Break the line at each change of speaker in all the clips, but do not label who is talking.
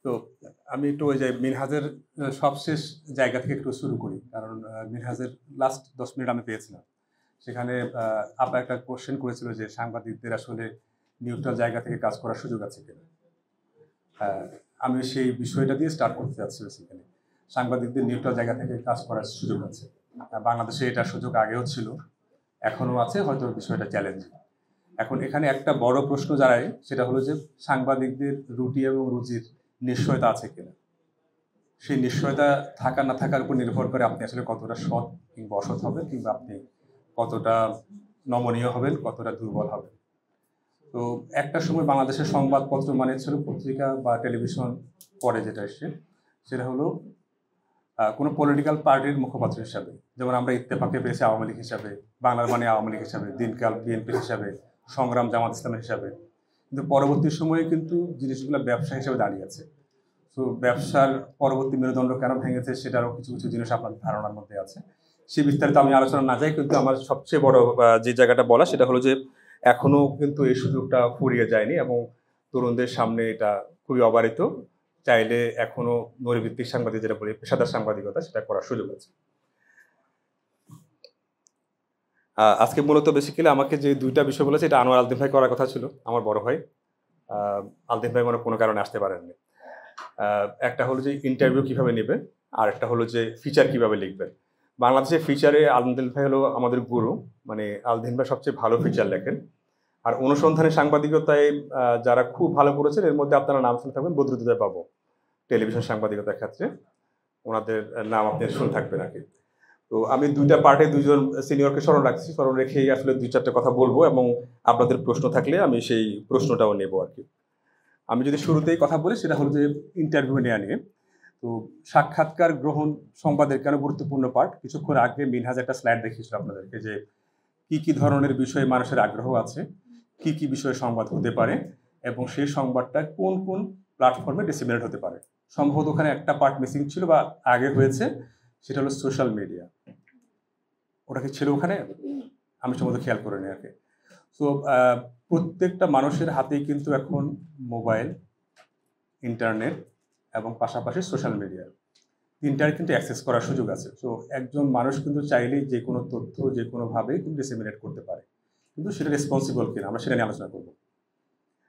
তো আমি একটু ওই যে মিনহাজের সবশেষ জায়গা থেকে একটু শুরু করি। কারণ মিনহাজের লাস্ট ১০ মিনিট আমি পেয়েছিলাম। সেখানে আপা একটা কোয়েশ্চেন করেছিল যে সাংবাদিকদের আসলে নিউট্রাল জায়গা থেকে কাজ করার সুযোগ আছে কিনা? আহ, আমি সেই বিষয়টা দিয়ে স্টার্ট করতে যাচ্ছি বেসিক্যালি। সাংবাদিকদের নিউট্রাল জায়গা থেকে কাজ করার সুযোগ আছে। বাংলাদেশে এটার সুযোগ আগেও ছিল, এখনো আছে, হয়তো বিষয়টা চ্যালেঞ্জিং। এখন এখানে একটা বড় প্রশ্ন দাঁড়ায়, সেটা হলো যে সাংবাদিকদের রুটি এবং রুজির নিশ্চয়তা আছে কিনা। সেই নিশ্চয়তা থাকা না থাকার উপর নির্ভর করে আপনি আসলে কতটা সৎ কিংবা অসৎ হবেন, কিংবা আপনি কতটা নমনীয় হবেন, কতটা দুর্বল হবেন। তো একটা সময় বাংলাদেশের সংবাদপত্র মানে ছিল পত্রিকা বা টেলিভিশন, পরে যেটা এসছে সেটা হলো কোনো পলিটিক্যাল পার্টির মুখপাত্র হিসাবে। যেমন আমরা ইত্তেফাকে পেয়েছি আওয়ামী লীগ হিসাবে, বাংলার বাণী আওয়ামী লীগ হিসাবে, দিনকাল বিএনপি হিসাবে, সংগ্রাম জামাত ইসলামের হিসাবে। কিন্তু পরবর্তী সময়ে কিন্তু জিনিসগুলো ব্যবসা হিসেবে দাঁড়িয়েছে। তো ব্যবসার পরবর্তী মেরুদণ্ড কেন ভেঙেছে সেটারও কিছু কিছু জিনিস আপনার ধারণার মধ্যে আছে। সে বিস্তারিত আমি আলোচনা না যাই, কিন্তু আমার সবচেয়ে বড় যে জায়গাটা বলা সেটা হলো যে এখনো কিন্তু এই সুযোগটা ফুরিয়ে যায়নি এবং তরুণদের সামনে এটা খুবই অবারিত। চাইলে এখনো নৈর্ভিত্তিক সাংবাদিক, যেটা বলি পেশাদার সাংবাদিকতা, সেটা করার সুযোগ আছে। আজকে মূলত বেসিক্যালি আমাকে যে দুইটা বিষয় বলেছে, এটা আনোয়ার আলদিন ভাই করার কথা ছিল, আমার বড় ভাই। আলদিন ভাই কোনো কারণে আসতে পারেননি। একটা হলো যে ইন্টারভিউ কিভাবে নেবে, আর একটা হলো যে ফিচার কিভাবে লিখবেন। বাংলাদেশের ফিচারে আলদিন ভাই হলো আমাদের গুরু, মানে আলদিন ভাই সবচেয়ে ভালো ফিচার লেখেন। আর অনুসন্ধানে সাংবাদিকতায় যারা খুব ভালো করেছেন, এর মধ্যে আপনারা নাম শুনে থাকবেন বদরুদ্দোজা বাবু, টেলিভিশন সাংবাদিকতার ক্ষেত্রে ওনাদের নাম আপনি শুনে থাকবেন আর কি। তো আমি দুইটা পার্টে দুইজন সিনিয়রকে স্মরণ রাখছি, স্মরণ রেখেই আসলে দুই চারটে কথা বলবো, এবং আপনাদের প্রশ্ন থাকলে আমি সেই প্রশ্নটাও নেব আর কি। আমি যদি শুরুতেই কথা বলি সেটা হলো যে ইন্টারভিউ নেওয়া নিয়ে। তো সাক্ষাৎকার গ্রহণ সংবাদের কেন গুরুত্বপূর্ণ পার্ট। কিছুক্ষণ আগে মিনহাজ একটা স্লাইড দেখিয়েছিল আপনাদেরকে যে কি কি ধরনের বিষয়ে মানুষের আগ্রহ আছে, কি কি বিষয়ে সংবাদ হতে পারে, এবং সেই সংবাদটা কোন কোন প্ল্যাটফর্মে ডিসিমিনেট হতে পারে। সম্ভবত ওখানে একটা পার্ট মিসিং ছিল বা আগে হয়েছে, সেটা হলো সোশ্যাল মিডিয়া। ওটা কি ছিল ওখানে? আমি সম্ভবত খেয়াল করিনি আর কি। তো প্রত্যেকটা মানুষের হাতেই কিন্তু এখন মোবাইল, ইন্টারনেট এবং পাশাপাশি সোশ্যাল মিডিয়া, তিনটার কিন্তু অ্যাক্সেস করার সুযোগ আছে। তো একজন মানুষ কিন্তু চাইলেই যে কোনো তথ্য যে কোনোভাবেই কিন্তু ডিসেমিনেট করতে পারে, কিন্তু সেটা রেসপন্সিবল কিনা আমরা সেটা নিয়ে আলোচনা করব।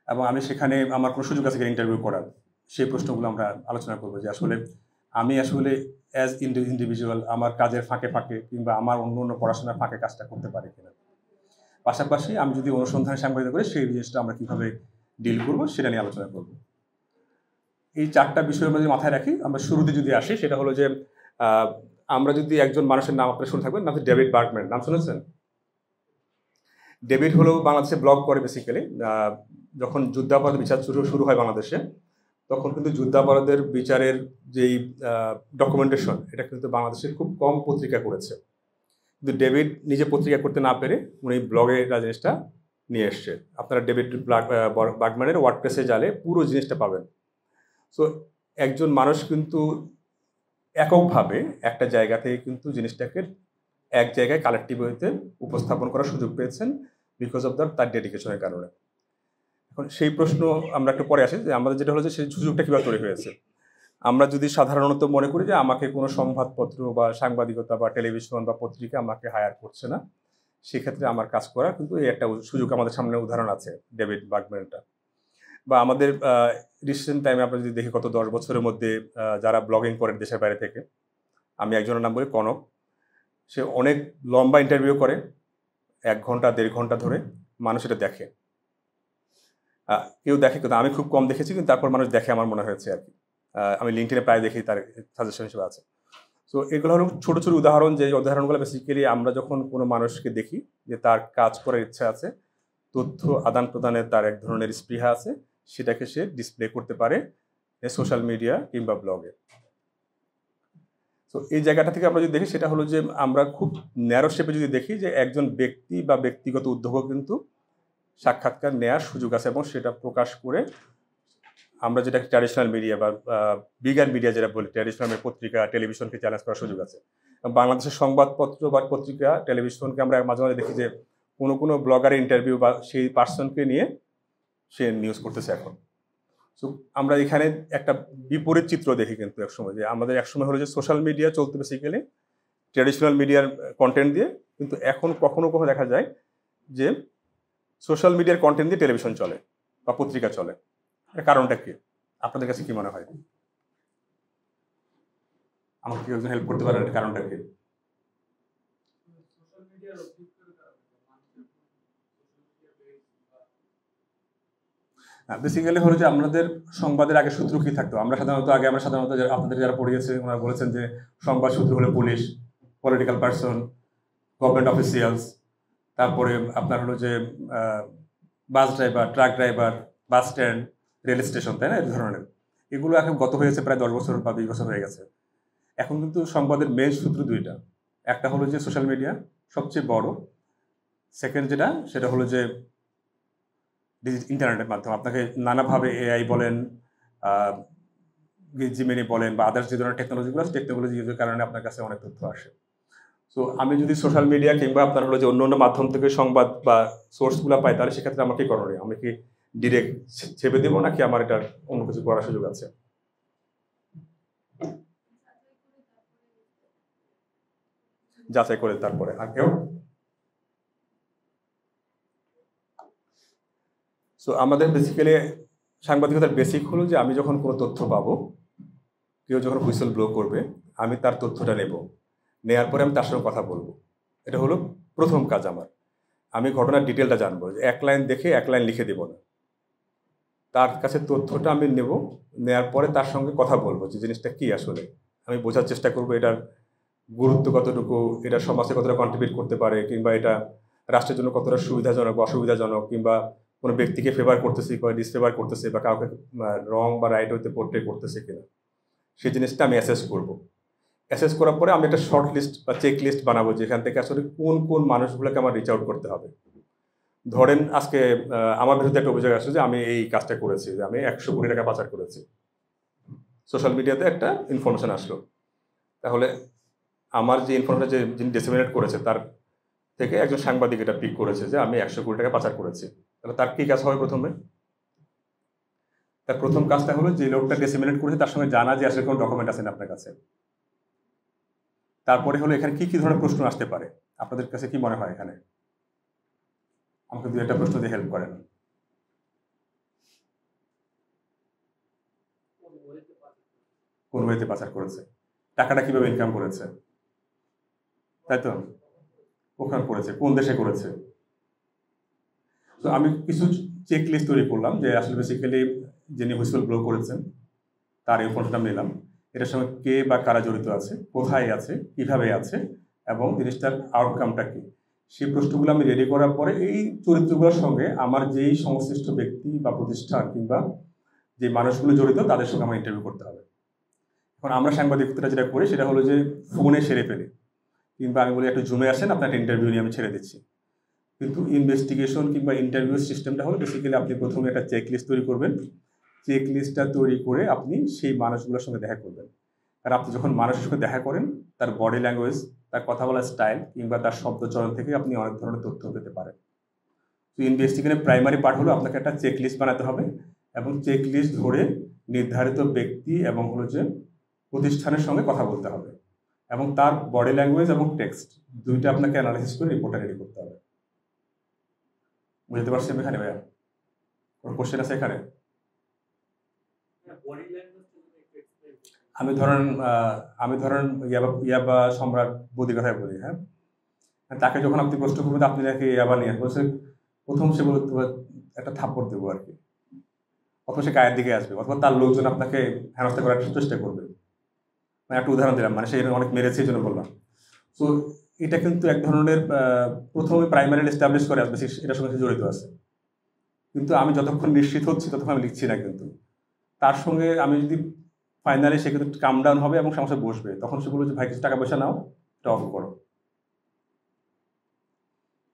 এবং আমি সেখানে আমার কোনো সুযোগ আছে কিনা ইন্টারভিউ করার, সেই প্রশ্নগুলো আমরা আলোচনা করবো যে আসলে আমি আসলে অ্যাজ ইন্ডিভিজুয়াল আমার কাজের ফাঁকে ফাঁকে কিংবা আমার অন্য অন্য পড়াশোনার ফাঁকে কাজটা করতে পারি কিনা। পাশাপাশি আমি যদি অনুসন্ধান সাংবাদিকতা করি, সেই জিনিসটা আমরা কীভাবে ডিল করবো সেটা নিয়ে আলোচনা করব। এই চারটা বিষয় আমরা যদি মাথায় রাখি, আমরা শুরুতে যদি আসি, সেটা হলো যে আমরা যদি একজন মানুষের নাম আপনারা শুনে থাকবেন, নাম হচ্ছে ডেভিড বার্গম্যান। নাম শুনেছেন? ডেভিড হলো বাংলাদেশে ব্লগ করে বেসিক্যালি। যখন যুদ্ধাপরাধ বিচার শুরু হয় বাংলাদেশে, তখন কিন্তু যুদ্ধাপরাধের বিচারের যেই ডকুমেন্টেশন, এটা কিন্তু বাংলাদেশের খুব কম পত্রিকা করেছে। কিন্তু ডেভিড নিজে পত্রিকা করতে না পেরে উনি ব্লগে জিনিসটা নিয়ে এসছে। আপনারা ডেভিড বার্গম্যানের ওয়ার্ডপ্রেসে জালে পুরো জিনিসটা পাবেন। সো একজন মানুষ কিন্তু এককভাবে একটা জায়গা থেকে কিন্তু জিনিসটাকে এক জায়গায় কালেক্টিভ ওয়েতে উপস্থাপন করার সুযোগ পেয়েছেন, বিকজ অফ তার ডেডিকেশনের কারণে। এখন সেই প্রশ্ন আমরা একটু পরে আসি যে আমাদের যেটা হলো যে সেই সুযোগটা কীভাবে তৈরি হয়েছে। আমরা যদি সাধারণত মনে করি যে আমাকে কোনো সংবাদপত্র বা সাংবাদিকতা বা টেলিভিশন বা পত্রিকা আমাকে হায়ার করছে না, সেক্ষেত্রে আমার কাজ করার কিন্তু এই একটা সুযোগ আমাদের সামনে উদাহরণ আছে, ডেভিড বার্গম্যানটা। বা আমাদের রিসেন্ট টাইমে আমরা যদি দেখি গত 10 বছরের মধ্যে যারা ব্লগিং করেন দেশের বাইরে থেকে, আমি একজনের নাম বলি কনক। সে অনেক লম্বা ইন্টারভিউ করে, 1 ঘন্টা 1.5 ঘন্টা ধরে, মানুষ এটা দেখে। কেউ দেখে, কিন্তু আমি খুব কম দেখেছি, কিন্তু তারপর মানুষ দেখে আমার মনে হয়েছে আর কি। আমি লিঙ্কডইনে প্রায় দেখি, তার সাজেশন হিসেবে আছে। সো এগুলো হলো ছোটো ছোটো উদাহরণ, যে উদাহরণগুলো বেসিক্যালি আমরা যখন কোনো মানুষকে দেখি যে তার কাজ করার ইচ্ছা আছে, তথ্য আদান প্রদানের তার এক ধরনের স্পৃহা আছে, সেটাকে সে ডিসপ্লে করতে পারে সোশ্যাল মিডিয়া কিংবা ব্লগে। তো এই জায়গাটা থেকে আমরা যদি দেখি, সেটা হলো যে আমরা খুব ন্যারো শেপে যদি দেখি যে একজন ব্যক্তি বা ব্যক্তিগত উদ্যোগও কিন্তু সাক্ষাৎকার নেওয়ার সুযোগ আছে, এবং সেটা প্রকাশ করে আমরা যেটা ট্র্যাডিশনাল মিডিয়া বা বিগার মিডিয়া যেটা বলি, ট্র্যাডিশনাল পত্রিকা টেলিভিশনকে চ্যালেঞ্জ করার সুযোগ আছে। বাংলাদেশের সংবাদপত্র বা পত্রিকা টেলিভিশনকে আমরা মাঝে মাঝে দেখি যে কোনো ব্লগারের ইন্টারভিউ বা সেই পার্সনকে নিয়ে সে নিউজ করতেছে এখন। সো আমরা এখানে একটা বিপরীত চিত্র দেখি কিন্তু একসময়, যে আমাদের একসময় হলো যে সোশ্যাল মিডিয়া চলতে বেসিক্যালি ট্র্যাডিশনাল মিডিয়ার কন্টেন্ট দিয়ে, কিন্তু এখন কখনো কখনো দেখা যায় যে সোশ্যাল মিডিয়ার কন্টেন্ট দিয়ে টেলিভিশন চলে বা পত্রিকা চলে। এর কারণটা কি আপনাদের কাছে কি মনে হয়? আমাকে কেউ একজন হেল্প করতে পারেন, এর কারণটা কি? বেসিক্যালি হলো যে আমাদের সংবাদের আগে সূত্র কি থাকতো, আমরা সাধারণত আপনাদের যারা পড়িয়েছে ওনারা বলেছেন যে সংবাদ সূত্র হলো police, political person, government officials, তারপরে আপনার হলো যে bus driver, truck driver, bus stand, rail station, তাই না? এই ধরনের এগুলো এখন গত হয়েছে প্রায় 10 বছর বা 20 বছর হয়ে গেছে। এখন কিন্তু সংবাদের মেন সূত্র দুইটা, একটা হলো যে সোশ্যাল মিডিয়া সবচেয়ে বড়, সেকেন্ড যেটা সেটা হলো যে ইন্টারনেটের মাধ্যমে আপনাকে নানাভাবে এআই বলেন, জিমেনি বলেন বা আদার্স যে ধরনের টেকনোলজিগুলো আছে, টেকনোলজি ইউজের কারণে আপনার কাছে অনেক তথ্য আসে। সো আমি যদি সোশ্যাল মিডিয়া কিংবা আপনার হলো যে অন্য অন্য মাধ্যম থেকে সংবাদ বা সোর্সগুলো পাই, তাহলে সেক্ষেত্রে আমাকে করণীয়, আমি কি ডিরেক্ট ছেপে দেবো নাকি আমার এটা অন্য কিছু করার সুযোগ আছে? যাচাই করে তারপরে। আর কেউ? সো আমাদের বেসিক্যালি সাংবাদিকতার বেসিক হলো যে আমি যখন কোনো তথ্য পাবো, কেউ যখন হুইসেল ব্লো করবে, আমি তার তথ্যটা নেব, নেওয়ার পরে আমি তার সঙ্গে কথা বলবো। এটা হলো প্রথম কাজ আমার। আমি ঘটনার ডিটেলটা জানবো, যে এক লাইন দেখে এক লাইন লিখে দেবো না, তার কাছে তথ্যটা আমি নেব, নেওয়ার পরে তার সঙ্গে কথা বলবো যে জিনিসটা কি আসলে, আমি বোঝার চেষ্টা করবো এটার গুরুত্ব কতটুকু, এটা সমাজে কতটা কন্ট্রিবিউট করতে পারে, কিংবা এটা রাষ্ট্রের জন্য কতটা সুবিধাজনক বা অসুবিধাজনক, কিংবা কোনো ব্যক্তিকে ফেভার করতেছে বা ডিসফেভার করতেছে, বা কাউকে রং বা রাইট হইতে পোর্ট্রে করতেছে কিনা, সেই জিনিসটা আমি অ্যাসেস করব। অ্যাসেস করার পরে আমি একটা শর্ট লিস্ট বা চেক লিস্ট বানাবো, যেখান থেকে আসলে কোন কোন মানুষগুলোকে আমার রিচ আউট করতে হবে। ধরেন আজকে আমার বিরুদ্ধে একটা অভিযোগ আসছে যে আমি এই কাজটা করেছি, যে আমি 100 কোটি টাকা পাচার করেছি, সোশ্যাল মিডিয়াতে একটা ইনফরমেশন আসলো। তাহলে আমার যে ইনফরমেশন যে যিনি ডিসেমিনেট করেছে তার থেকে একজন সাংবাদিক এটা পিক করেছে যে আমি 100 কোটি টাকা পাচার করেছি, তাহলে তার কি কাজ হবে? প্রথমে তার প্রথম কাজটা হলো যে লোকটা ডিসেমিনেট করেছে তার সঙ্গে জানা যে আসলে কোনো ডকুমেন্ট আছে না আপনার কাছে। তারপরে হলো এখানে কি কি ধরনের প্রশ্ন আসতে পারে, আপনাদের কাছে কি মনে হয়? এখানে আমাকে দু একটা প্রশ্ন দিয়ে হেল্প করেন। কোন ওয়েতে পাচার করেছে, টাকাটা কিভাবে ইনকাম করেছে, তাই তো? ওখানে করেছে, কোন দেশে করেছে। তো আমি কিছু চেক লিস্ট তৈরি করলাম, যে আসলে বেসিক্যালি যিনি হুইসেল ব্লো করেছেন তার ইনফরমেশনটা নিলাম, এটার সঙ্গে কে বা কারা জড়িত আছে, কোথায় আছে, কিভাবে আছে, এবং জিনিসটার আউটকামটা কি। সেই প্রশ্নগুলো আমি রেডি করার পরে এই চরিত্রগুলোর সঙ্গে আমার যেই সংশ্লিষ্ট ব্যক্তি বা প্রতিষ্ঠান কিংবা যে মানুষগুলো জড়িত তাদের সঙ্গে আমার ইন্টারভিউ করতে হবে। এখন আমরা সাংবাদিকতা যেটা করি সেটা হলো যে ফোনে সেরে ফেলি, কিংবা আমি বলি একটু জুমে আসেন, আপনার একটা ইন্টারভিউ নিয়ে আমি ছেড়ে দিচ্ছি। কিন্তু ইনভেস্টিগেশন কিংবা ইন্টারভিউ সিস্টেমটা হলো বেসিক্যালি আপনি প্রথমে একটা চেক লিস্ট তৈরি করবেন, চেক লিস্টটা তৈরি করে আপনি সেই মানুষগুলোর সঙ্গে দেখা করবেন। আর আপনি যখন মানুষের সঙ্গে দেখা করেন, তার বডি ল্যাঙ্গুয়েজ, তার কথা বলার স্টাইল কিংবা তার শব্দচয়ন থেকে আপনি অনেক ধরনের তথ্য পেতে পারেন। তো ইনভেস্টিগেশনের প্রাইমারি পার্ট হলো আপনাকে একটা চেক লিস্ট বানাতে হবে, এবং চেক লিস্ট ধরে নির্ধারিত ব্যক্তি এবং হলো যে প্রতিষ্ঠানের সঙ্গে কথা বলতে হবে, এবং তার বডি ল্যাঙ্গুয়েজ এবং টেক্সট দুইটা আপনাকে অ্যানালাইসিস করে রিপোর্টটা রেডি করতে হবে। বুঝতে পারছি এখানে ভাইয়া? কোনো কোশ্চেন আছে এখানে? আমি ধরেন ইয়াবা সম্রাট বদি কথায় বলি, হ্যাঁ, তাকে যখন আপনি প্রশ্ন করবেন আপনি নাকি ইয়াবা নিয়ে বলছে, প্রথম সে বলে একটা থাপ্পড় দেবো আর কি, অথবা সে গায়ের দিকে আসবে, অথবা তার লোকজন আপনাকে হেনস্থা করার চেষ্টা করবে। মানে একটা উদাহরণ দিলাম, মানে সে অনেক মেরেছে এই জন্য বললাম। তো এটা কিন্তু এক ধরনের প্রথমে প্রাইমারি এস্টাবলিশ করে আসবে এটার সঙ্গে জড়িত আছে, কিন্তু আমি যতক্ষণ নিশ্চিত হচ্ছি ততক্ষণ আমি লিখছি না। কিন্তু তার সঙ্গে আমি যদি ফাইনালি সে কিন্তু কাম ডাউন হবে এবং সমস্যা বসবে, তখন সে বলবে যে ভাই কিছু টাকা পয়সা নাও, এটা অফ করো।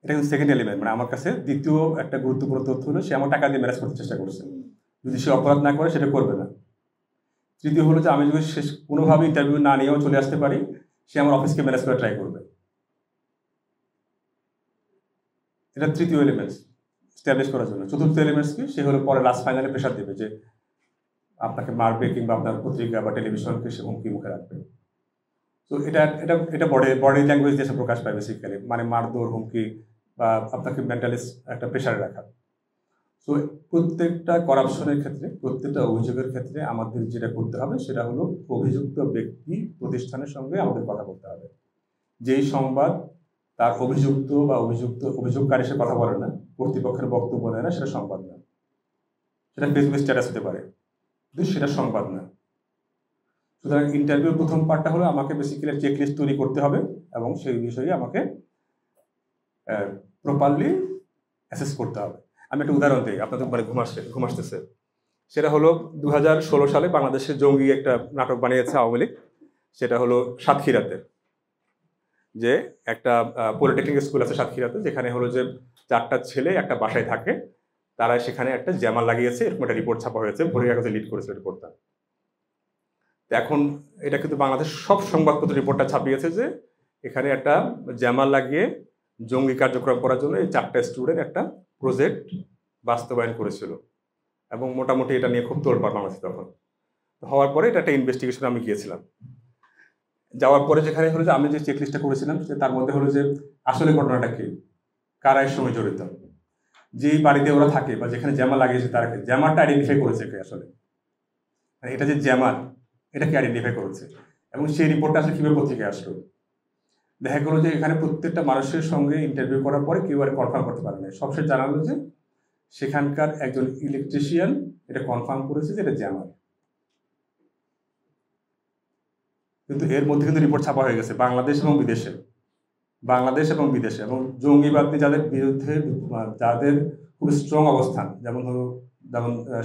এটা কিন্তু সেকেন্ড এলিমেন্ট, মানে আমার কাছে দ্বিতীয় একটা গুরুত্বপূর্ণ তথ্য হলো সে আমার টাকা দিয়ে ম্যানেজ করতে চেষ্টা করছে, যদি সে অপরাধ না করে সেটা করবে না। তৃতীয় হলো যে আমি যদি শেষ কোনোভাবে ইন্টারভিউ না নিয়েও চলে আসতে পারি, সে আমার অফিসকে ম্যানেজ করে ট্রাই করবে। এটা তৃতীয় এলিমেন্টস স্ট্যাবলিশ করার জন্য। চতুর্থ এলিমেন্টস কি, সে হলো পরে লাস্ট ফাইনালে প্রেশার দেবে যে আপনাকে মারবে কিংবা আপনার পত্রিকা বা টেলিভিশনকে সে হুমকি মুখে রাখবে। তো এটা এটা এটা বডি ল্যাঙ্গুয়েজ দিয়ে প্রকাশ পায় বেসিক্যালি, মানে মারধর, হুমকি বা আপনাকে মেন্টালি একটা প্রেশারে রাখা। তো প্রত্যেকটা করাপশনের ক্ষেত্রে, প্রত্যেকটা অভিযোগের ক্ষেত্রে আমাদের যেটা করতে হবে সেটা হলো অভিযুক্ত ব্যক্তি প্রতিষ্ঠানের সঙ্গে আমাদের কথা বলতে হবে। যেই সংবাদ তার অভিযুক্ত বা অভিযোগকারী সে কথা বলে না, কর্তৃপক্ষের বক্তব্য নেয় না, সেটা সংবাদ না। সেটা ফেসবুক স্ট্যাটাস হতে পারে, কিন্তু সেটা সংবাদ না। সুতরাং ইন্টারভিউর প্রথম পার্টটা হলো আমাকে বেসিক্যালি চেকলিস্ট তৈরি করতে হবে এবং সেই বিষয়ে আমাকে প্রপারলি অ্যাসেস করতে হবে। আমি একটা উদাহরণ দিই, আপনাদের মানে ঘুম আসতেছে। সেটা হলো 2016 সালে বাংলাদেশের জঙ্গি একটা নাটক বানিয়েছে আওয়ামী লীগ। সেটা হলো সাতক্ষীরাতে, যে একটা পলিটেকনিক স্কুল আছে সাতক্ষীরাতে, যেখানে হলো যে 4টা ছেলে একটা বাসায় থাকে, তারা সেখানে একটা জ্যামার লাগিয়েছে, এরকম একটা রিপোর্ট ছাপা হয়েছে, ভোরের কাগজে লিড করেছে রিপোর্টটা। এখন এটা কিন্তু বাংলাদেশ সব সংবাদপত্র রিপোর্টটা ছাপিয়েছে যে এখানে একটা জ্যামার লাগিয়ে জঙ্গি কার্যক্রম করার জন্য এই 4টা স্টুডেন্ট একটা প্রজেক্ট বাস্তবায়ন করেছিল, এবং মোটামুটি এটা নিয়ে খুব তোলপাড় বাংলাদেশে তখন। হওয়ার পরে এটা একটা ইনভেস্টিগেশন আমি গিয়েছিলাম। যাওয়ার পরে যেখানে হলো যে আমি যে চেকলিস্টটা করেছিলাম তার মধ্যে হলো যে আসলে ঘটনাটা কি, কারা এর সঙ্গে জড়িত, যেই বাড়িতে ওরা থাকে বা যেখানে জ্যামার লাগিয়েছে তারা জ্যামারটা আইডেন্টিফাই করেছে কে, আসলে এটা যে জ্যামার এটাকে আইডেন্টিফাই করেছে, এবং সেই রিপোর্টটা আসলে কীভাবে পত্রিকায় আসলো। দেখা গেলো যে এখানে প্রত্যেকটা মানুষের সঙ্গে ইন্টারভিউ করার পরে কেউ আর কনফার্ম করতে পারে না, সবশেষ জানালো যে সেখানকার একজন ইলেকট্রিশিয়ান এটা কনফার্ম করেছে যে এটা জ্যামার। কিন্তু এর মধ্যে কিন্তু রিপোর্ট ছাপা হয়ে গেছে বাংলাদেশ এবং বিদেশে, এবং জঙ্গিবাদ নিয়ে যাদের বিরুদ্ধে যাদের খুব স্ট্রং অবস্থান, যেমন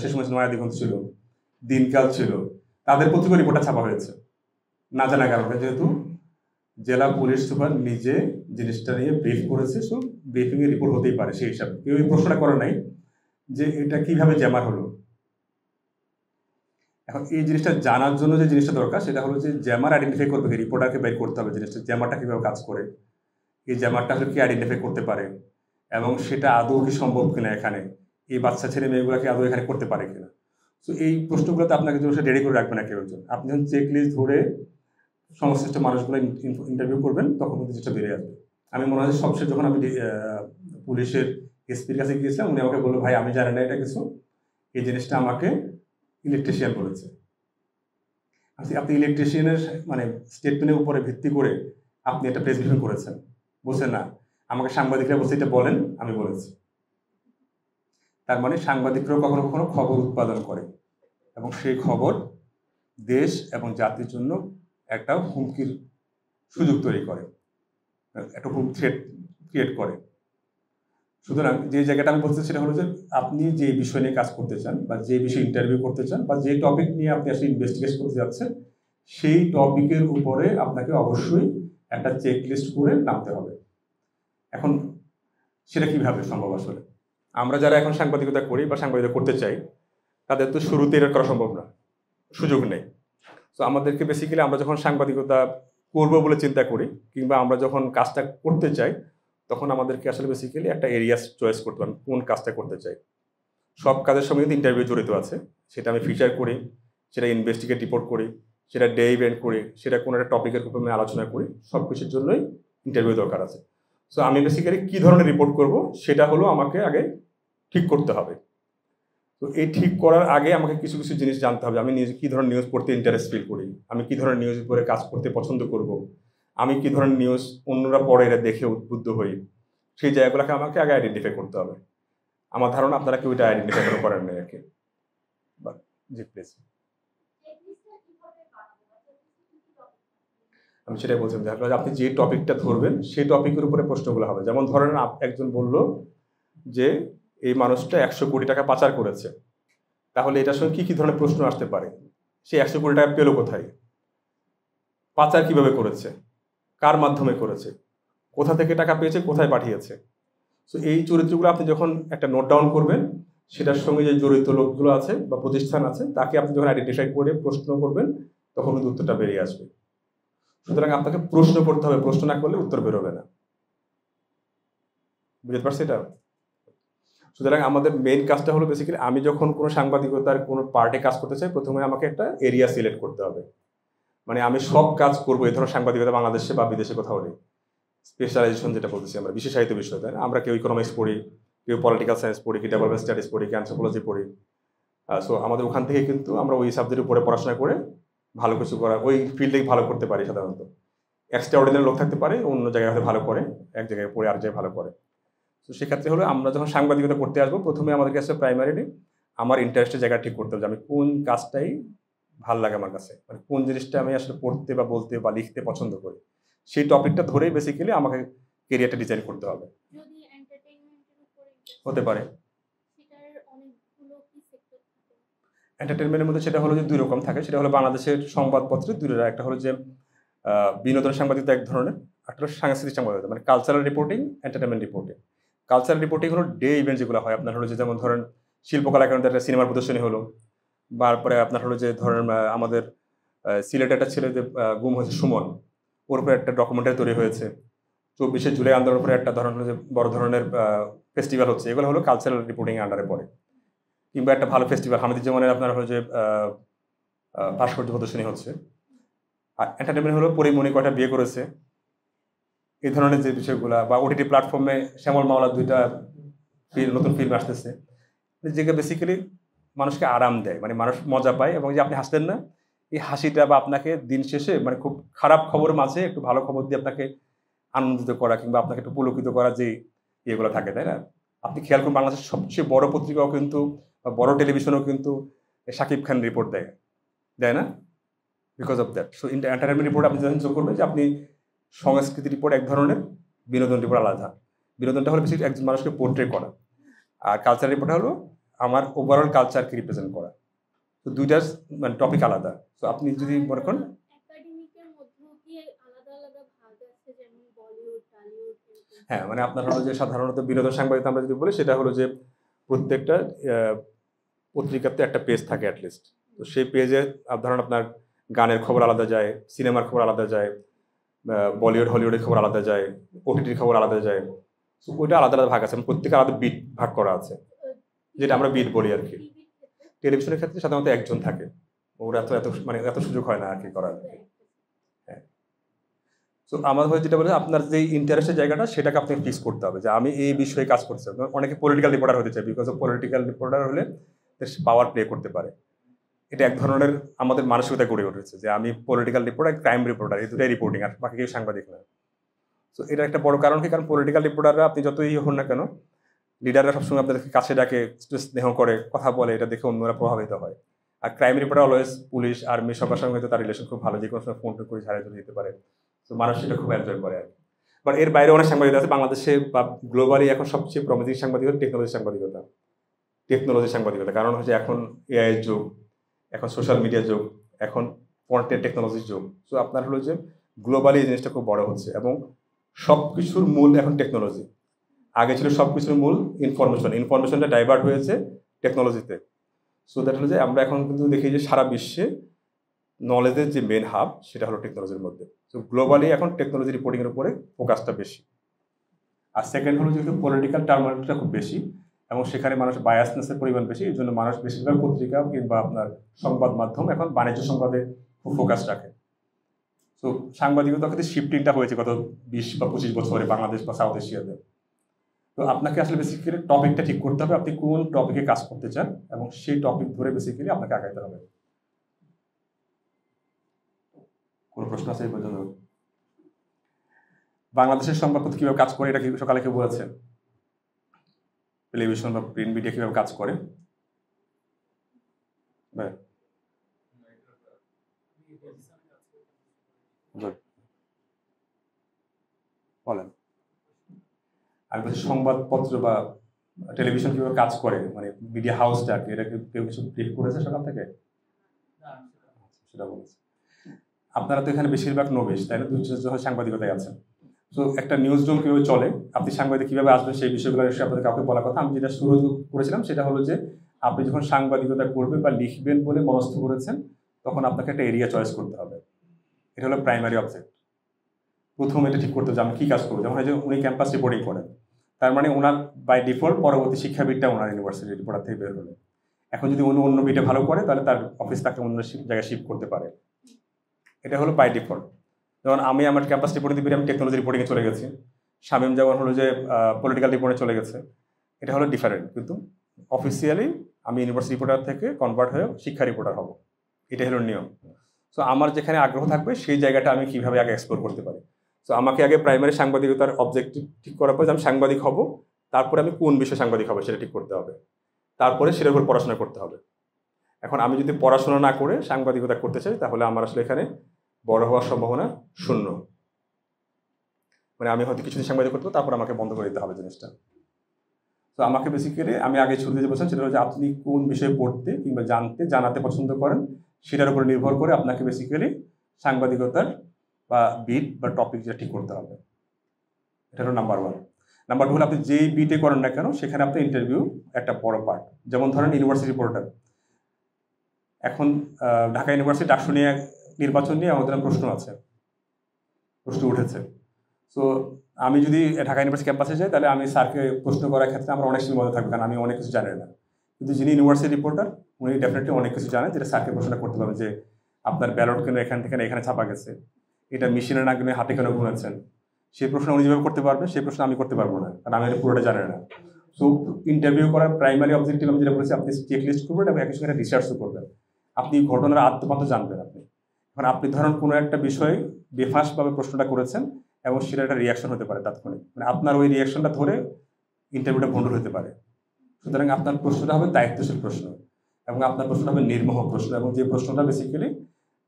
সে সময় নয়া দিগন্ত ছিল, দিনকাল ছিল, তাদের পত্রিকা রিপোর্টটা ছাপা হয়েছে না জানা কারণে, যেহেতু জেলা পুলিশ সুপার নিজে জিনিসটা নিয়ে ব্রিফ করেছে। সো ব্রিফিং এর রিপোর্ট হতেই পারে সেই হিসাবে। কেউ এই প্রশ্নটা করে নাই যে এটা কিভাবে জ্যামার হলো। এখন এই জিনিসটা জানার জন্য যে জিনিসটা দরকার সেটা হলো যে জ্যামার আইডেন্টিফাই করবে, রিপোর্টারকে বের করতে হবে জিনিসটা, জ্যামারটা কিভাবে কাজ করে, এই জ্যামারটা আসলে কি আইডেন্টিফাই করতে পারে, এবং সেটা আদৌ কি সম্ভব কিনা, এখানে এই বাচ্চা ছেলে মেয়েগুলোকে আদৌ এখানে করতে পারে কিনা। সো এই প্রশ্নগুলোতে আপনাকে যদি রেডি করে রাখবেন না কেউ একজন, আপনি যখন চেকলিস্ট ধরে সংশ্লিষ্ট মানুষগুলো ইন্টারভিউ করবেন তখন কিন্তু জিনিসটা বেড়ে আসবে। আমি মনে হয় সবশেষ যখন আমি পুলিশের এসপির কাছে গিয়েছিলাম, উনি আমাকে বললো ভাই আমি জানি না এটা কিছু, এই জিনিসটা আমাকে ইলেকট্রিশিয়ান বলেছে। আপনি ইলেকট্রিশিয়ানের মানে স্টেটমেন্টের উপরে ভিত্তি করে আপনি একটা প্রেস ব্রিফিং করেছেন, বলছেন না আমাকে সাংবাদিকরা বলছে এটা বলেন, আমি বলেছি। তার মানে সাংবাদিকরাও কখনো কখনো খবর উৎপাদন করে এবং সেই খবর দেশ এবং জাতির জন্য একটা হুমকির সুযোগ তৈরি করে, একটা থ্রেট ক্রিয়েট করে। সুতরাং যে জায়গাটা আমি বলতে সেটা হলো যে আপনি যে বিষয় নিয়ে কাজ করতে চান বা যে বিষয়ে ইন্টারভিউ করতে চান বা যে টপিক নিয়ে আপনি আসলে ইনভেস্টিগেশন করতে যাচ্ছেন, সেই টপিকের উপরে আপনাকে অবশ্যই একটা চেকলিস্ট করে নামতে হবে। এখন সেটা কিভাবে সম্ভব? আসলে আমরা যারা এখন সাংবাদিকতা করি বা সাংবাদিকতা করতে চাই, তাদের তো শুরুতে এটা করা সম্ভব না, সুযোগ নেই। তো আমাদেরকে বেসিক্যালি আমরা যখন সাংবাদিকতা করবো বলে চিন্তা করি কিংবা আমরা যখন কাজটা করতে চাই, তখন আমাদেরকে আসলে বেসিক্যালি একটা এরিয়া চয়েস করতে হবে, কোন কাজটা করতে চাই। সব কাজের সঙ্গে কিন্তু ইন্টারভিউ জড়িত আছে, সেটা আমি ফিচার করি, সেটা ইনভেস্টিগেট রিপোর্ট করি, সেটা ডে ইভেন্ট করি, সেটা কোনো একটা টপিকের উপর আমি আলোচনা করি, সব কিছুর জন্যই ইন্টারভিউ দরকার আছে। সো আমি বেসিক্যালি কী ধরনের রিপোর্ট করব সেটা হলো আমাকে আগে ঠিক করতে হবে। তো এই ঠিক করার আগে আমাকে কিছু কিছু জিনিস জানতে হবে। আমি নিজে কী ধরনের নিউজ পড়তে ইন্টারেস্ট ফিল করি, আমি কী ধরনের নিউজ পড়ে কাজ করতে পছন্দ করব, আমি কী ধরনের নিউজ অন্যরা পড়ে এটা দেখে উদ্বুদ্ধ হই, সেই জায়গাগুলোকে আমাকে আগে আইডেন্টিফাই করতে হবে। আমার ধারণা আপনারা কেউ এটা আইডেন্টিফাই করেন না আর কি। জি প্লিজ। আমি সেটাই বলছিলাম যে আপনি যে টপিকটা ধরবেন সেই টপিকের উপরে প্রশ্নগুলো হবে। যেমন ধরেন একজন বলল যে এই মানুষটা 100 কোটি টাকা পাচার করেছে, তাহলে এটার সঙ্গে কী ধরনের প্রশ্ন আসতে পারে? সে 100 কোটি টাকা পেল কোথায়, পাচার কিভাবে করেছে, কার মাধ্যমে করেছে, কোথা থেকে টাকা পেয়েছে, কোথায় পাঠিয়েছে। সো এই চরিত্রগুলো আপনি যখন একটা নোট ডাউন করবেন, সেটার সঙ্গে যে জড়িত লোকগুলো আছে বা প্রতিষ্ঠান আছে তাকে আপনি যখন আইডেন্টিফাই করে প্রশ্ন করবেন, তখন কিন্তু উত্তরটা বেরিয়ে আসবে। সুতরাং আপনাকে প্রশ্ন করতে হবে, প্রশ্ন না করলে উত্তর বেরোবে না। বুঝতে পারছি এটা? সুতরাং আমাদের মেইন কাজটা হলো বেসিক্যালি আমি যখন কোনো সাংবাদিকতার কোনো পার্টে কাজ করতে চাই, প্রথমে আমাকে একটা এরিয়া সিলেক্ট করতে হবে। মানে আমি সব কাজ করবো, এই ধরনের সাংবাদিকতা বাংলাদেশে বা বিদেশে কোথাও নেই। স্পেশালাইজেশন যেটা বলতেছি আমরা, বিশেষায়িত বিষয়, তাই না? আমরা কেউ ইকোনমিক্স পড়ি, কেউ পলিটিক্যাল সায়েন্স পড়ি, কি ডেভেলপমেন্ট স্টাডিজ পড়ি, কি অ্যানথ্রোপোলজি পড়ি। সো আমাদের ওখান থেকে কিন্তু আমরা ওই সাবজেক্টের উপরে পড়াশোনা করে ভালো কিছু করা, ওই ফিল্ডে ভালো করতে পারি। সাধারণত এক্সট্রা অর্ডিনারি লোক থাকতে পারে, অন্য জায়গায় হয়তো ভালো করে, এক জায়গায় পড়ে আর জায়গায় ভালো করে। তো সেক্ষেত্রে হলো আমরা যখন সাংবাদিকতা করতে আসবো, প্রথমে আমাদের কাছে প্রাইমারিলি আমার ইন্টারেস্টের জায়গা ঠিক করতে হবে যে আমি কোন কাজটাই ভালো লাগে আমার কাছে, মানে কোন জিনিসটা আমি আসলে পড়তে বা বলতে বা লিখতে পছন্দ করি, সেই টপিকটা ধরেই বেসিক্যালি আমাকে কেরিয়ারটা ডিজাইন করতে হবে। হতে পারে এন্টারটেনমেন্টের মধ্যে সেটা হলো যে দুই রকম থাকে। সেটা হলো বাংলাদেশের সংবাদপত্রে দুইটা, একটা হলো যে বিনোদন সাংবাদিকতা এক ধরনের, একটা হলো সাংস্কৃতিক সাংবাদিকতা, মানে cultural reporting, entertainment reporting. Cultural reporting হলো ডে ইভেন্ট যেগুলো হয় আপনার, হলো যে যেমন ধরেন শিল্পকলা কেন্দ্রে একটা সিনেমার প্রদর্শনী হলো, তারপরে আপনার হলো যে ধরেন আমাদের সিলেটে একটা ছেলে যে গুম হয়েছে সুমন, ওর উপরে একটা ডকুমেন্টারি তৈরি হয়েছে। 24শে জুলাই আন্দোলনের উপরে একটা ধরনের যে বড় ধরনের ফেস্টিভ্যাল হচ্ছে, এগুলো হলো কালচারাল রিপোর্টিং আন্ডারে পড়ে। কিংবা একটা ভালো ফেস্টিভ্যাল হামিদুজ্জামানের আপনার হলো যে ভাস্কর্য প্রদর্শনী হচ্ছে। আর এন্টারটেনমেন্ট হলো পরিমণি কয়টা বিয়ে করেছে, এই ধরনের যে বিষয়গুলা, বা ওটিটি প্ল্যাটফর্মে শ্যামল মাওলার 2টা নতুন ফিল্ম আসতেছে, যেগুলো বেসিক্যালি মানুষকে আরাম দেয়, মানে মানুষ মজা পায়। এবং যে আপনি হাসলেন না, এই হাসিটা বা আপনাকে দিন শেষে মানে খুব খারাপ খবরের মাঝে একটু ভালো খবর দিয়ে আপনাকে আনন্দিত করা কিংবা আপনাকে একটু পুলকিত করা যে ইয়েগুলো থাকে, তাই না? আপনি খেয়াল করুন বাংলাদেশের সবচেয়ে বড় পত্রিকাও কিন্তু, বড় টেলিভিশনও কিন্তু শাকিব খান রিপোর্ট দেয় না? Because of that. So entertainment report আপনি যখন যোগ করবেন যে আপনি সংস্কৃতি রিপোর্ট এক ধরনের, বিনোদন রিপোর্ট আলাদা। বিনোদনটা হলো বেশি একজন মানুষকে পোর্ট্রে করা, আর কালচার রিপোর্ট হলো আমার ওভারঅল কালচারকে রিপ্রেজেন্ট করা। তো দুইটার মানে টপিক আলাদা। তো আপনি যদি মনে করেন হ্যাঁ, মানে আপনার হলো যে সাধারণত বিনোদন সাংবাদিকতা আমরা যদি বলি, সেটা হলো যে প্রত্যেকটা পত্রিকাতে একটা পেজ থাকে অ্যাটলিস্ট। তো সেই পেজে ধরেন আপনার গানের খবর আলাদা যায়, সিনেমার খবর আলাদা যায়, বলিউড হলিউডের খবর আলাদা যায়, ওটিটির খবর আলাদা যায়। তো ওইটা আলাদা আলাদা ভাগ আছে, প্রত্যেকে আলাদা বিট ভাগ করা আছে, যেটা আমরা বিট বলি আর কি। টেলিভিশনের ক্ষেত্রে সাধারণত একজন থাকে, ওরা তো এত সুযোগ হয় না আর কি করার। হ্যাঁ, তো আমার হয়ে যেটা বলে আপনার যে ইন্টারেস্টের জায়গাটা সেটাকে আপনাকে ফিক্স করতে হবে যে আমি এই বিষয়ে কাজ করতে চাই। অনেকে পলিটিক্যাল রিপোর্টার হতে চায়, বিকজ অফ পলিটিক্যাল রিপোর্টার হলে পাওয়ার প্লে করতে পারে। এটা এক ধরনের আমাদের মানসিকতা গড়ে উঠেছে যে আমি পলিটিক্যাল রিপোর্টার, ক্রাইম রিপোর্টার, এই দুটাই রিপোর্টিং, আর বাকি কেউ সাংবাদিক না। তো এটা একটা বড় কারণ কি, কারণ পলিটিক্যাল রিপোর্টাররা আপনি যতই হন না কেন, লিডাররা সবসময় আপনাদেরকে কাছে ডাকে, স্নেহ করে, কথা বলে, এটা দেখে অন্যরা প্রভাবিত হয়। আর crime reporter always police army সবার সঙ্গে তার রিলেশন খুব ভালো, যে কোনো সময় ফোন করে ঝাড়ে চলে যেতে পারে। তো মানুষ সেটা খুব এনজয় করে আর কি। বাট এর বাইরে অনেক সাংবাদিকতা আছে বাংলাদেশে বা গ্লোবালি। এখন সবচেয়ে প্রমিজিং সাংবাদিকতা টেকনোলজি সাংবাদিকতা। কারণ হচ্ছে এখন এআই এর যুগ, এখন সোশ্যাল মিডিয়ার যুগ, এখন কন্টেন্ট টেকনোলজির যুগ। সো আপনার হলো যে গ্লোবালি এই জিনিসটা খুব বড় হচ্ছে, এবং সব কিছুর মূল এখন টেকনোলজি। আগে ছিল সব কিছুর মূল ইনফরমেশনটা ডাইভার্ট হয়েছে টেকনোলজিতে। সো দ্যাট হলো যে আমরা এখন কিন্তু দেখি যে সারা বিশ্বে নলেজের যে মেন হাব সেটা হলো টেকনোলজির মধ্যে। সো গ্লোবালি এখন টেকনোলজি রিপোর্টিংয়ের উপরে ফোকাসটা বেশি। আর সেকেন্ড হলো যেহেতু পলিটিক্যাল টার্মোইলটা খুব বেশি, এবং সেখানে মানুষ বায়াসনেসের পরিমাণ বেশি, এই জন্য মানুষ বেশিরভাগ পত্রিকা কিংবা আপনার সংবাদ মাধ্যম এখন বাণিজ্য সংবাদে খুব ফোকাস রাখে। তো সাংবাদিকতার ক্ষেত্রে শিফটিংটা হয়েছে গত 20 বা 25 বছরে বাংলাদেশ বা সাউথ এশিয়াতে। তো আপনাকে আসলে বেসিক্যালি টপিকটা ঠিক করতে হবে, আপনি কোন টপিকে কাজ করতে চান, এবং সেই টপিক ধরে বেসিক্যালি আপনাকে আগাইতে হবে। কোনো প্রশ্ন আছে এই পর্যন্ত? বাংলাদেশের সংবাদপত্র কিভাবে কাজ করে এটা কি সকালে কেউ বলেছেন? টেলিভিশন বা প্রিন্ট মিডিয়া কিভাবে কাজ করে? বলেন। আমি বলছি সংবাদপত্র বা টেলিভিশন কিভাবে কাজ করে, মানে মিডিয়া হাউসটা, এটা কেউ কিছু ব্রিফ করেছে সকাল থেকে? সেটা বলেছে। আপনারা তো এখানে বেশিরভাগ নবিশ, তাই না? 200 সাংবাদিকতায় আছেন। তো একটা নিউজ রুম কিভাবে চলে, আপনি সাংবাদিক কিভাবে আসবেন, সেই বিষয়গুলো আপনাদের কাউকে বলার কথা। আমি যেটা শুরু করেছিলাম সেটা হলো যে আপনি যখন সাংবাদিকতা করবেন বা লিখবেন বলে মনস্থ করেছেন, তখন আপনাকে একটা এরিয়া চয়েস করতে হবে। এটা হলো প্রাইমারি অবজেক্ট। প্রথম এটা ঠিক করতে হবে যে আমি কী কাজ করবো। যেমন হয় যে উনি ক্যাম্পাস রিপোর্টিং করেন, তার মানে ওনার বাই ডিফল্ট পরবর্তী শিক্ষাবিদটা ওনার ইউনিভার্সিটি রিপোর্টার থেকে বের হলো। এখন যদি উনি অন্য বিটে ভালো করে তাহলে তার অফিস তাকে অন্য জায়গায় শিফট করতে পারে। এটা হলো বাই ডিফল্ট। যেমন আমি আমার ক্যাম্পাস রিপোর্টিং দিবি, আমি টেকনোলজি রিপোর্টিংয়ে চলে গেছি। শামীম যেমন হলো যে পলিটিক্যাল রিপোর্টে চলে গেছে। এটা হলো ডিফারেন্ট, কিন্তু অফিসিয়ালি আমি ইউনিভার্সিটি রিপোর্টার থেকে কনভার্ট হয়ে শিক্ষা রিপোর্টার হব। এটাই হলো নিয়ম। সো আমার যেখানে আগ্রহ থাকবে সেই জায়গাটা আমি কীভাবে আগে এক্সপ্লোর করতে পারি। সো আমাকে আগে প্রাইমারি সাংবাদিকতার অবজেক্টিভ ঠিক করার পর আমি সাংবাদিক হব, তারপরে আমি কোন বিষয়ে সাংবাদিক হব সেটা ঠিক করতে হবে, তারপরে সেটার উপর পড়াশোনা করতে হবে। এখন আমি যদি পড়াশোনা না করে সাংবাদিকতা করতে চাই তাহলে আমার আসলে এখানে বড় হওয়ার সম্ভাবনা শূন্য। মানে আমি হয়তো কিছুদিন সাংবাদিক করতে তারপর আমাকে বন্ধ করে দিতে হবে জিনিসটা। তো আমাকে বেসিক্যালি আমি আগে শুরুতে যে বলছেন সেটা হচ্ছে আপনি কোন বিষয়ে পড়তে কিংবা জানাতে পছন্দ করেন সেটার উপর নির্ভর করে আপনাকে বেসিক্যালি সাংবাদিকতার বা বিট বা টপিক যেটা ঠিক করতে হবে। এটা হলো নাম্বার 1। নাম্বার 2 হলো আপনি যেই বিটে করেন না কেন সেখানে আপনার ইন্টারভিউ একটা বড় পার্ট। যেমন ধরেন ইউনিভার্সিটি রিপোর্টার, এখন ঢাকা ইউনিভার্সিটি ডাকসু নিয়ে নির্বাচন নিয়ে আমাদের প্রশ্ন উঠেছে। সো আমি যদি ঢাকা ইউনিভার্সিটি ক্যাম্পাসে যাই তাহলে আমি স্যারকে প্রশ্ন করার ক্ষেত্রে আমার অনেক সীমাবদ্ধ থাকবে, কারণ আমি অনেক কিছু জানি না। কিন্তু যিনি ইউনিভার্সিটি রিপোর্টার উনি ডেফিনেটলি অনেক কিছু জানেন, যেটা স্যারকে প্রশ্নটা করতে পারবেন যে আপনার ব্যালট কেন এখান থেকে এখানে ছাপা গেছে, এটা মেশিনে না গেলে হাতে কেন গুনেছেন। সেই প্রশ্ন উনি যেভাবে করতে পারবে সেই প্রশ্ন আমি করতে পারবো না, কারণ আমি এটা পুরোটা জানি না। সো ইন্টারভিউ করার প্রাইমারি অবজেক্টিভ আমি যেটা বলেছি, আপনি চেক লিস্ট করবেন এবং একই সঙ্গে রিসার্চও করবেন। আপনি ঘটনার আত্মপান্ত জানবেন। এখন আপনি ধরেন কোনো একটা বিষয়ে বেফাঁসভাবে প্রশ্নটা করেছেন এবং সেটা একটা রিয়াকশন হতে পারে তাৎক্ষণিক, মানে আপনার ওই রিয়াকশনটা ধরে ইন্টারভিউটা ভণ্ডুল হতে পারে। সুতরাং আপনার প্রশ্নটা হবে দায়িত্বশীল প্রশ্ন এবং আপনার প্রশ্নটা হবে নির্মোহ প্রশ্ন, এবং যে প্রশ্নটা বেসিক্যালি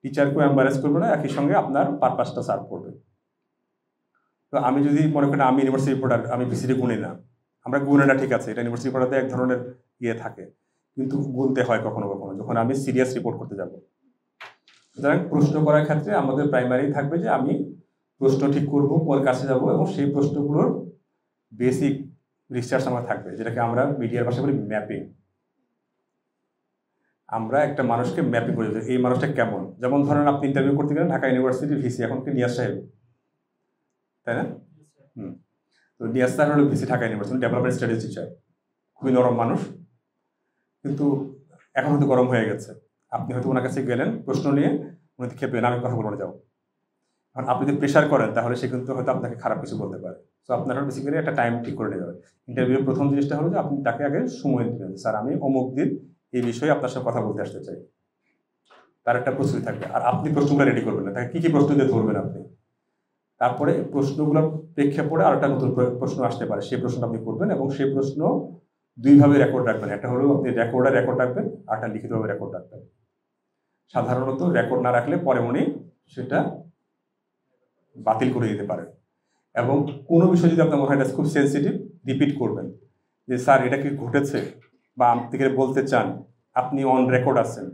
টিচারকেও এম্বারেজ করবে না, একই সঙ্গে আপনার পারপাসটা সার্ভ করবে। তো আমি যদি মনে করি আমি ইউনিভার্সিটি রিপোর্টার, আমি ভিসিডি গুনি না, আমরা গুনে না, ঠিক আছে, এটা ইউনিভার্সিটি রিপোর্টারতে এক ধরনের ইয়ে থাকে, কিন্তু গুনতে হয় কখনো কখনো যখন আমি সিরিয়াস রিপোর্ট করতে যাব। সুতরাং প্রশ্ন করার ক্ষেত্রে আমাদের প্রাইমারি থাকবে যে আমি প্রশ্ন ঠিক করবো, ওর কাছে যাব এবং সেই প্রশ্নগুলোর বেসিক রিসার্চ আমার থাকবে, যেটাকে আমরা মিডিয়ার ভাষায় বলি ম্যাপিং। আমরা একটা মানুষকে ম্যাপিং করে দিই, এই মানুষটা কেমন। যেমন ধরেন আপনি ইন্টারভিউ করতে গেলেন ঢাকা ইউনিভার্সিটির ভিসি, এখন কি নিয়াজ সাহেব, তাই না? তো নিয়াজ স্যার হলো VC Dhaka university, development studies teacher, খুবই নরম মানুষ, কিন্তু এখন হয়তো গরম হয়ে গেছে। আপনি হয়তো ওনার কাছে গেলেন প্রশ্ন নিয়ে, উনি খেপে না, আমি কথা বলবো না, যাও। এখন আপনি যদি প্রেশার করেন তাহলে সে কিন্তু হয়তো আপনাকে খারাপ কিছু বলতে পারে। তো আপনার বেসিক্যালি একটা টাইম ঠিক করে নেওয়া হবে। ইন্টারভিউর প্রথম জিনিসটা হলো যে আপনি তাকে আগে সময় দেবেন, স্যার আমি অমুক দিন এই বিষয়ে আপনার সাথে কথা বলতে আসতে চাই, তার একটা প্রস্তুতি থাকবে। আর আপনি প্রশ্নগুলো রেডি করবেন না, তাকে কী কী প্রশ্ন দিয়ে ধরবেন আপনি, তারপরে প্রশ্নগুলোর প্রেক্ষাপটে আর একটা নতুন প্রশ্ন আসতে পারে, সেই প্রশ্নটা আপনি করবেন এবং সেই প্রশ্ন দুইভাবে রেকর্ড রাখবেন। একটা হলো আপনি রেকর্ড রাখবেন, আর একটা লিখিতভাবে রেকর্ড রাখবেন। সাধারণত রেকর্ড না রাখলে পরে উনি সেটা বাতিল করে দিতে পারেন। এবং কোনো বিষয় যদি আপনার মনে হয় এটা খুব সেন্সিটিভ, রিপিট করবেন যে স্যার এটা কি ঘটেছে, বা আপনি বলতে চান, আপনি অন রেকর্ড আছেন,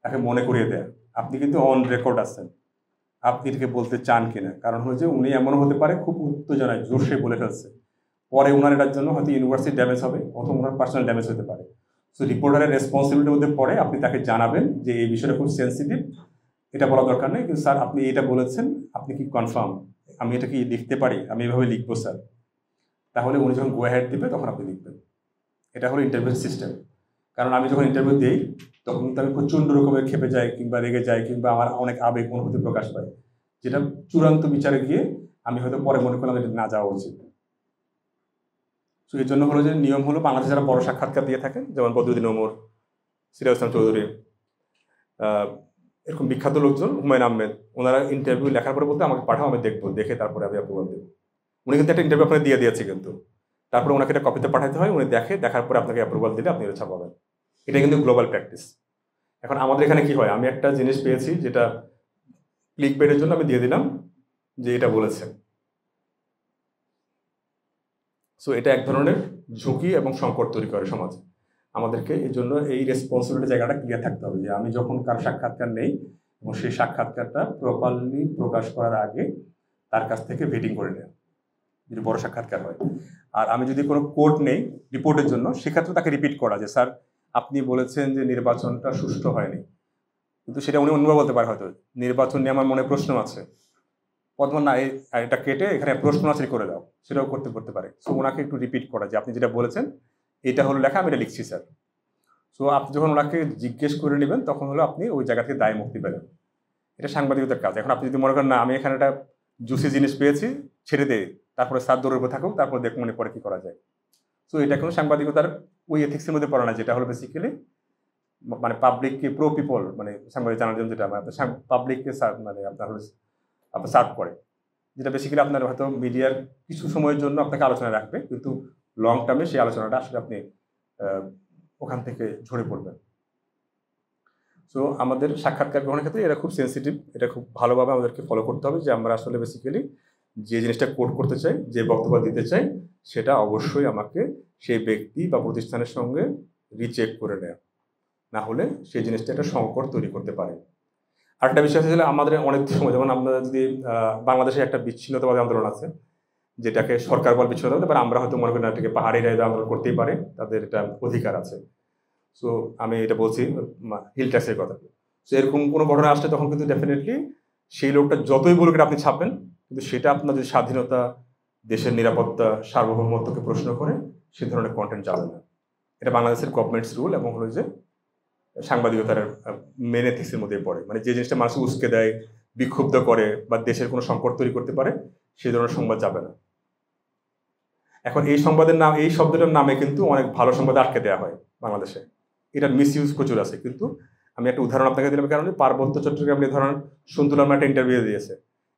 তাকে মনে করিয়ে দেন আপনি কিন্তু অন রেকর্ড আছেন, আপনি এটাকে বলতে চান কিনা। কারণ হচ্ছে উনি এমনও হতে পারে খুব উত্তেজনায় জোরসে বলে ফেলছে, পরে ওনার এটার জন্য হয়তো ইউনিভার্সিটি ড্যামেজ হবে অথবা ওনার পার্সোনাল ড্যামেজ হতে পারে। সো রিপোর্টারের রেসপন্সিবিলিটির মধ্যে পড়ে আপনি তাকে জানাবেন যে এই বিষয়টা খুব সেন্সিটিভ, এটা বলা দরকার নেই, কিন্তু স্যার আপনি এটা বলেছেন, আপনি কি কনফার্ম, আমি এটা কি লিখতে পারি, আমি এভাবে লিখবো স্যার। তাহলে উনি যখন গো অ্যাহেড দিবে তখন আপনি লিখবেন। এটা হলো ইন্টারভিউ সিস্টেম। কারণ আমি যখন ইন্টারভিউ দিই তখন কিন্তু আমি প্রচণ্ড রকমের খেপে যাই কিংবা রেগে যাই কিংবা আমার অনেক আবেগ অনুভূতি প্রকাশ পায়, যেটা চূড়ান্ত বিচারে গিয়ে আমি হয়তো পরে মনে করলাম এটা না যাওয়া উচিত। তো এই জন্য হলো যে নিয়ম হলো বাংলাদেশে যারা বড় সাক্ষাৎকার দিয়ে থাকেন, যেমন বদরুদ্দিন ওমর, সিরাজ ইসলাম চৌধুরী, এরকম বিখ্যাত লোকজন, হুমায়ুন আহমেদ, ওনারা ইন্টারভিউ লেখার পরে বলতে আমাকে পাঠাও, আমি দেখবো, দেখে তারপরে আমি অ্যাপ্রুভাল দেবো। উনি কিন্তু একটা ইন্টারভিউ আপনাকে দিয়ে দিয়েছে, কিন্তু তারপরে ওনাকে একটা কপিতে পাঠাতে হয়, উনি দেখার পরে আপনাকে অ্যাপ্রুভাল দিলে আপনি এটা ছাপাবেন। এটা কিন্তু গ্লোবাল প্র্যাকটিস। এখন আমাদের এখানে কি হয়, আমি একটা জিনিস পেয়েছি যেটা ক্লিক বেটের জন্য আমি দিয়ে দিলাম যে এটা বলেছেন। সো এটা এক ধরনের ঝুঁকি এবং সংকট তৈরি করে সমাজে। আমাদেরকে এই জন্য এই রেসপন্সিবিলিটি জায়গাটা ক্লিয়ার থাকতে হবে যে আমি যখন কার সাক্ষাৎকার নেই এবং সেই সাক্ষাৎকারটা প্রপারলি প্রকাশ করার আগে তার কাছ থেকে ভেটিং করে নেওয়া, যদি বড় সাক্ষাৎকার হয়। আর আমি যদি কোনো কোর্ট নেই রিপোর্টের জন্য, সেক্ষেত্রে তাকে রিপিট করা যে স্যার আপনি বলেছেন যে নির্বাচনটা সুষ্ঠু হয়নি, কিন্তু সেটা উনি অন্যভাবে বলতে পারে, হয়তো নির্বাচন নিয়ে আমার মনে প্রশ্ন আছে, অথবা না এটা কেটে এখানে প্রশ্ন আছে করে দাও, সেটাও করতে পারে। সো ওনাকে একটু রিপিট করা যে আপনি যেটা বলেছেন এটা হলো লেখা, আমি এটা লিখছি স্যার। সো আপনি যখন ওনাকে জিজ্ঞেস করে নেবেন তখন হলো আপনি ওই জায়গা থেকে দায় মুক্তি পেলেন। এটা সাংবাদিকতার কাজ। এখন আপনি যদি মনে করেন না আমি এখানে একটা জুসি জিনিস পেয়েছি, ছেড়ে দেয়, তারপরে স্যার দৌড়ের উপর থাকুক, তারপর দেখ মনে পড়ে কি করা যায়। সো এটা কোনো সাংবাদিকতার ওই এথিক্সের মধ্যে পড়ে না, যেটা হলো বেসিক্যালি মানে পাবলিককে প্রো পিপল মানে সাংবাদিক জানার জন্য যেটা পাবলিককে মানে আপনার হলো আপনার সার্ভ করে, যেটা বেসিক্যালি আপনার হয়তো মিডিয়ার কিছু সময়ের জন্য আপনাকে আলোচনায় রাখবে, কিন্তু লং টার্মে সেই আলোচনাটা আসলে আপনি ওখান থেকে ঝরে পড়বেন। সো আমাদের সাক্ষাৎকার গ্রহণের ক্ষেত্রে এটা খুব সেন্সিটিভ, এটা খুব ভালোভাবে আমাদেরকে ফলো করতে হবে যে আমরা আসলে বেসিক্যালি যে জিনিসটা কোট করতে চাই, যে বক্তব্য দিতে চাই, সেটা অবশ্যই আমাকে সেই ব্যক্তি বা প্রতিষ্ঠানের সঙ্গে রিচেক করে নেয়, না হলে সেই জিনিসটা একটা সংকট তৈরি করতে পারে। আরেকটা বিষয় হচ্ছে আমাদের অনেক সময়, যেমন আমরা যদি বাংলাদেশে একটা বিচ্ছিন্নতাবাদী আন্দোলন আছে, যেটাকে সরকার বল বিচ্ছিন্নতা, এবার আমরা হয়তো মনে করি না এটাকে পাহাড়িরা আন্দোলন করতেই পারে, তাদের এটা অধিকার আছে। সো আমি এটা বলছি হিল ট্যাক্সের কথা। সো এরকম কোনো ঘটনা আসলে তখন কিন্তু ডেফিনেটলি সেই লোকটা যতই বলুক এটা আপনি ছাপবেন, কিন্তু সেটা আপনার যদি স্বাধীনতা, দেশের নিরাপত্তা, সার্বভৌমত্বকে প্রশ্ন করে সে ধরনের কন্টেন্ট যাবে না। এটা বাংলাদেশের গভর্নমেন্টস রুল এবং হলো যে সাংবাদিকতার মেন এথিক্সের মধ্যে পড়ে। মানে যে জিনিসটা মানুষ উস্কে দেয়, বিক্ষুব্ধ করে বা দেশের কোনো সংকট তৈরি করতে পারে, সেই ধরনের সংবাদ যাবে না। এখন এই সংবাদের নাম, এই শব্দটার নামে কিন্তু অনেক ভালো সংবাদ আটকে দেওয়া হয় বাংলাদেশে, এটার মিসইউজ প্রচুর আছে। কিন্তু আমি একটা উদাহরণ আপনাকে দিলাম, কারণ পার্বত্য চট্টগ্রামে ধরেন সন্তুলাম একটা ইন্টারভিউ দিয়েছে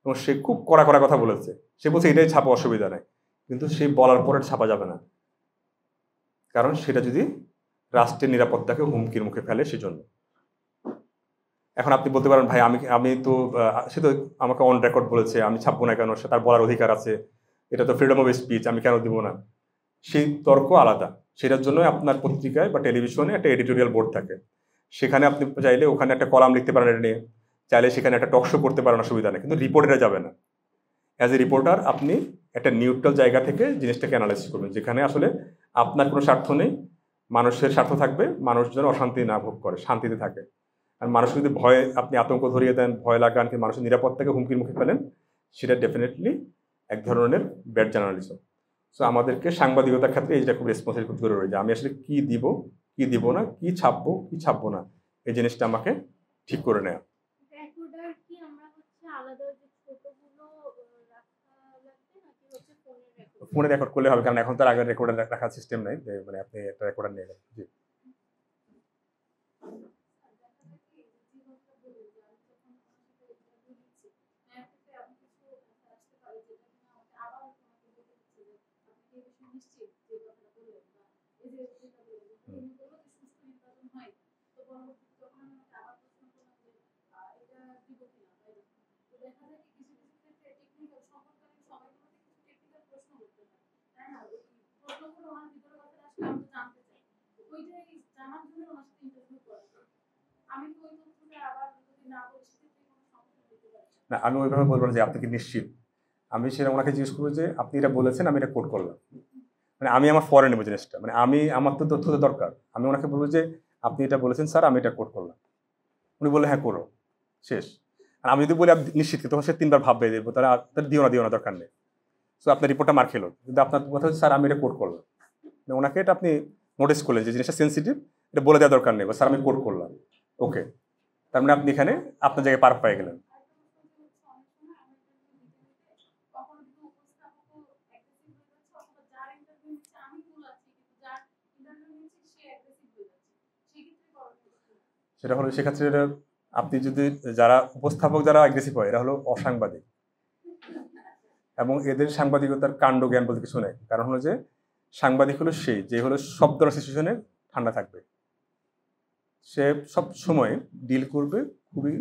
এবং সে খুব কড়া কথা বলেছে, সে বলছে এটাই ছাপা, অসুবিধা নাই, কিন্তু সে বলার পরে ছাপা যাবে না, কারণ সেটা যদি রাষ্ট্রের নিরাপত্তাকে হুমকির মুখে ফেলে সেজন্য। এখন আপনি বলতে পারেন ভাই আমি তো সে তো আমাকে অন রেকর্ড বলেছে, আমি ছাপবো না কেন, সে তার বলার অধিকার আছে, এটা তো ফ্রিডম অফ স্পিচ, আমি কেন দিব না? সেই তর্ক আলাদা। সেটার জন্য আপনার পত্রিকায় বা টেলিভিশনে একটা এডিটোরিয়াল বোর্ড থাকে, সেখানে আপনি চাইলে ওখানে একটা কলাম লিখতে পারেন এটা নিয়ে, চাইলে সেখানে একটা টক শো করতে পারেন, অসুবিধা নেই, কিন্তু রিপোর্ট এটা যাবে না। অ্যাজ এ রিপোর্টার আপনি একটা নিউট্রাল জায়গা থেকে জিনিসটাকে অ্যানালাইসিস করবেন, যেখানে আসলে আপনার কোনো স্বার্থ নেই, মানুষের স্বার্থ থাকবে, মানুষ যেন অশান্তি না ভোগ করে, শান্তিতে থাকে। আর মানুষ যদি ভয়ে আপনি আতঙ্ক ধরিয়ে দেন, ভয় লাগান, কি মানুষের নিরাপত্তাকে হুমকির মুখে ফেলেন, সেটা ডেফিনেটলি এক ধরনের ব্যাড জার্নালিজম। সো আমাদেরকে সাংবাদিকতার ক্ষেত্রে এইটা খুব রেসপন্সিবল করতে হবে যে আমি আসলে কি দিব, কি দিব না, কি ছাপবো, কি ছাপবো না, এই জিনিসটা আমাকে ঠিক করে নেওয়া। ফোনে রেকর্ড করলে হবে, কারণ এখন তার আগে রেকর্ডার রাখার সিস্টেম নেই, মানে আপনি একটা রেকর্ডার নিয়ে গেলেন। জি না, আমি ওইভাবে বলবো না যে আপনি কি নিশ্চিত। আমি সেটা ওনাকে জিজ্ঞেস করবো যে আপনি এটা বলেছেন, আমি এটা কোট করলাম, মানে আমি আমার ফরে নেবো জিনিসটা, মানে আমার তো তথ্য দরকার। আমি ওনাকে বলবো যে আপনি এটা বলেছেন স্যার, আমি এটা কোট করলাম। উনি বললে হ্যাঁ করো, শেষ। আর আমি যদি বলি আপনি নিশ্চিত, তখন সে 3 বার ভাববে দেবো, তারা দিও না দরকার নেই। সো আপনার রিপোর্টটা মার খেলো, কিন্তু আপনার কথা হচ্ছে স্যার আমি এটা কোট করলাম, ওনাকে এটা আপনি নোটিস করলেন যে জিনিসটা সেন্সিটিভ, এটা বলে দেওয়ার দরকার নেই, স্যার আমি কোট করলাম, ওকে। তার মানে আপনি এখানে আপনার জায়গায় পার পেয়ে গেলেন। সেটা হলো সেক্ষেত্রে আপনি যদি যারা উপস্থাপক যারা অ্যাগ্রেসিভ হয়, এরা হলো অসাংবাদিক, এবং এদের সাংবাদিকতার কাণ্ড জ্ঞান বলতে কিছু নেই। কারণ হলো যে সাংবাদিক হলো সেই যে হলো সব ধরনের সিচুয়েশনে ঠান্ডা থাকবে, সে সব সময় ডিল করবে খুবই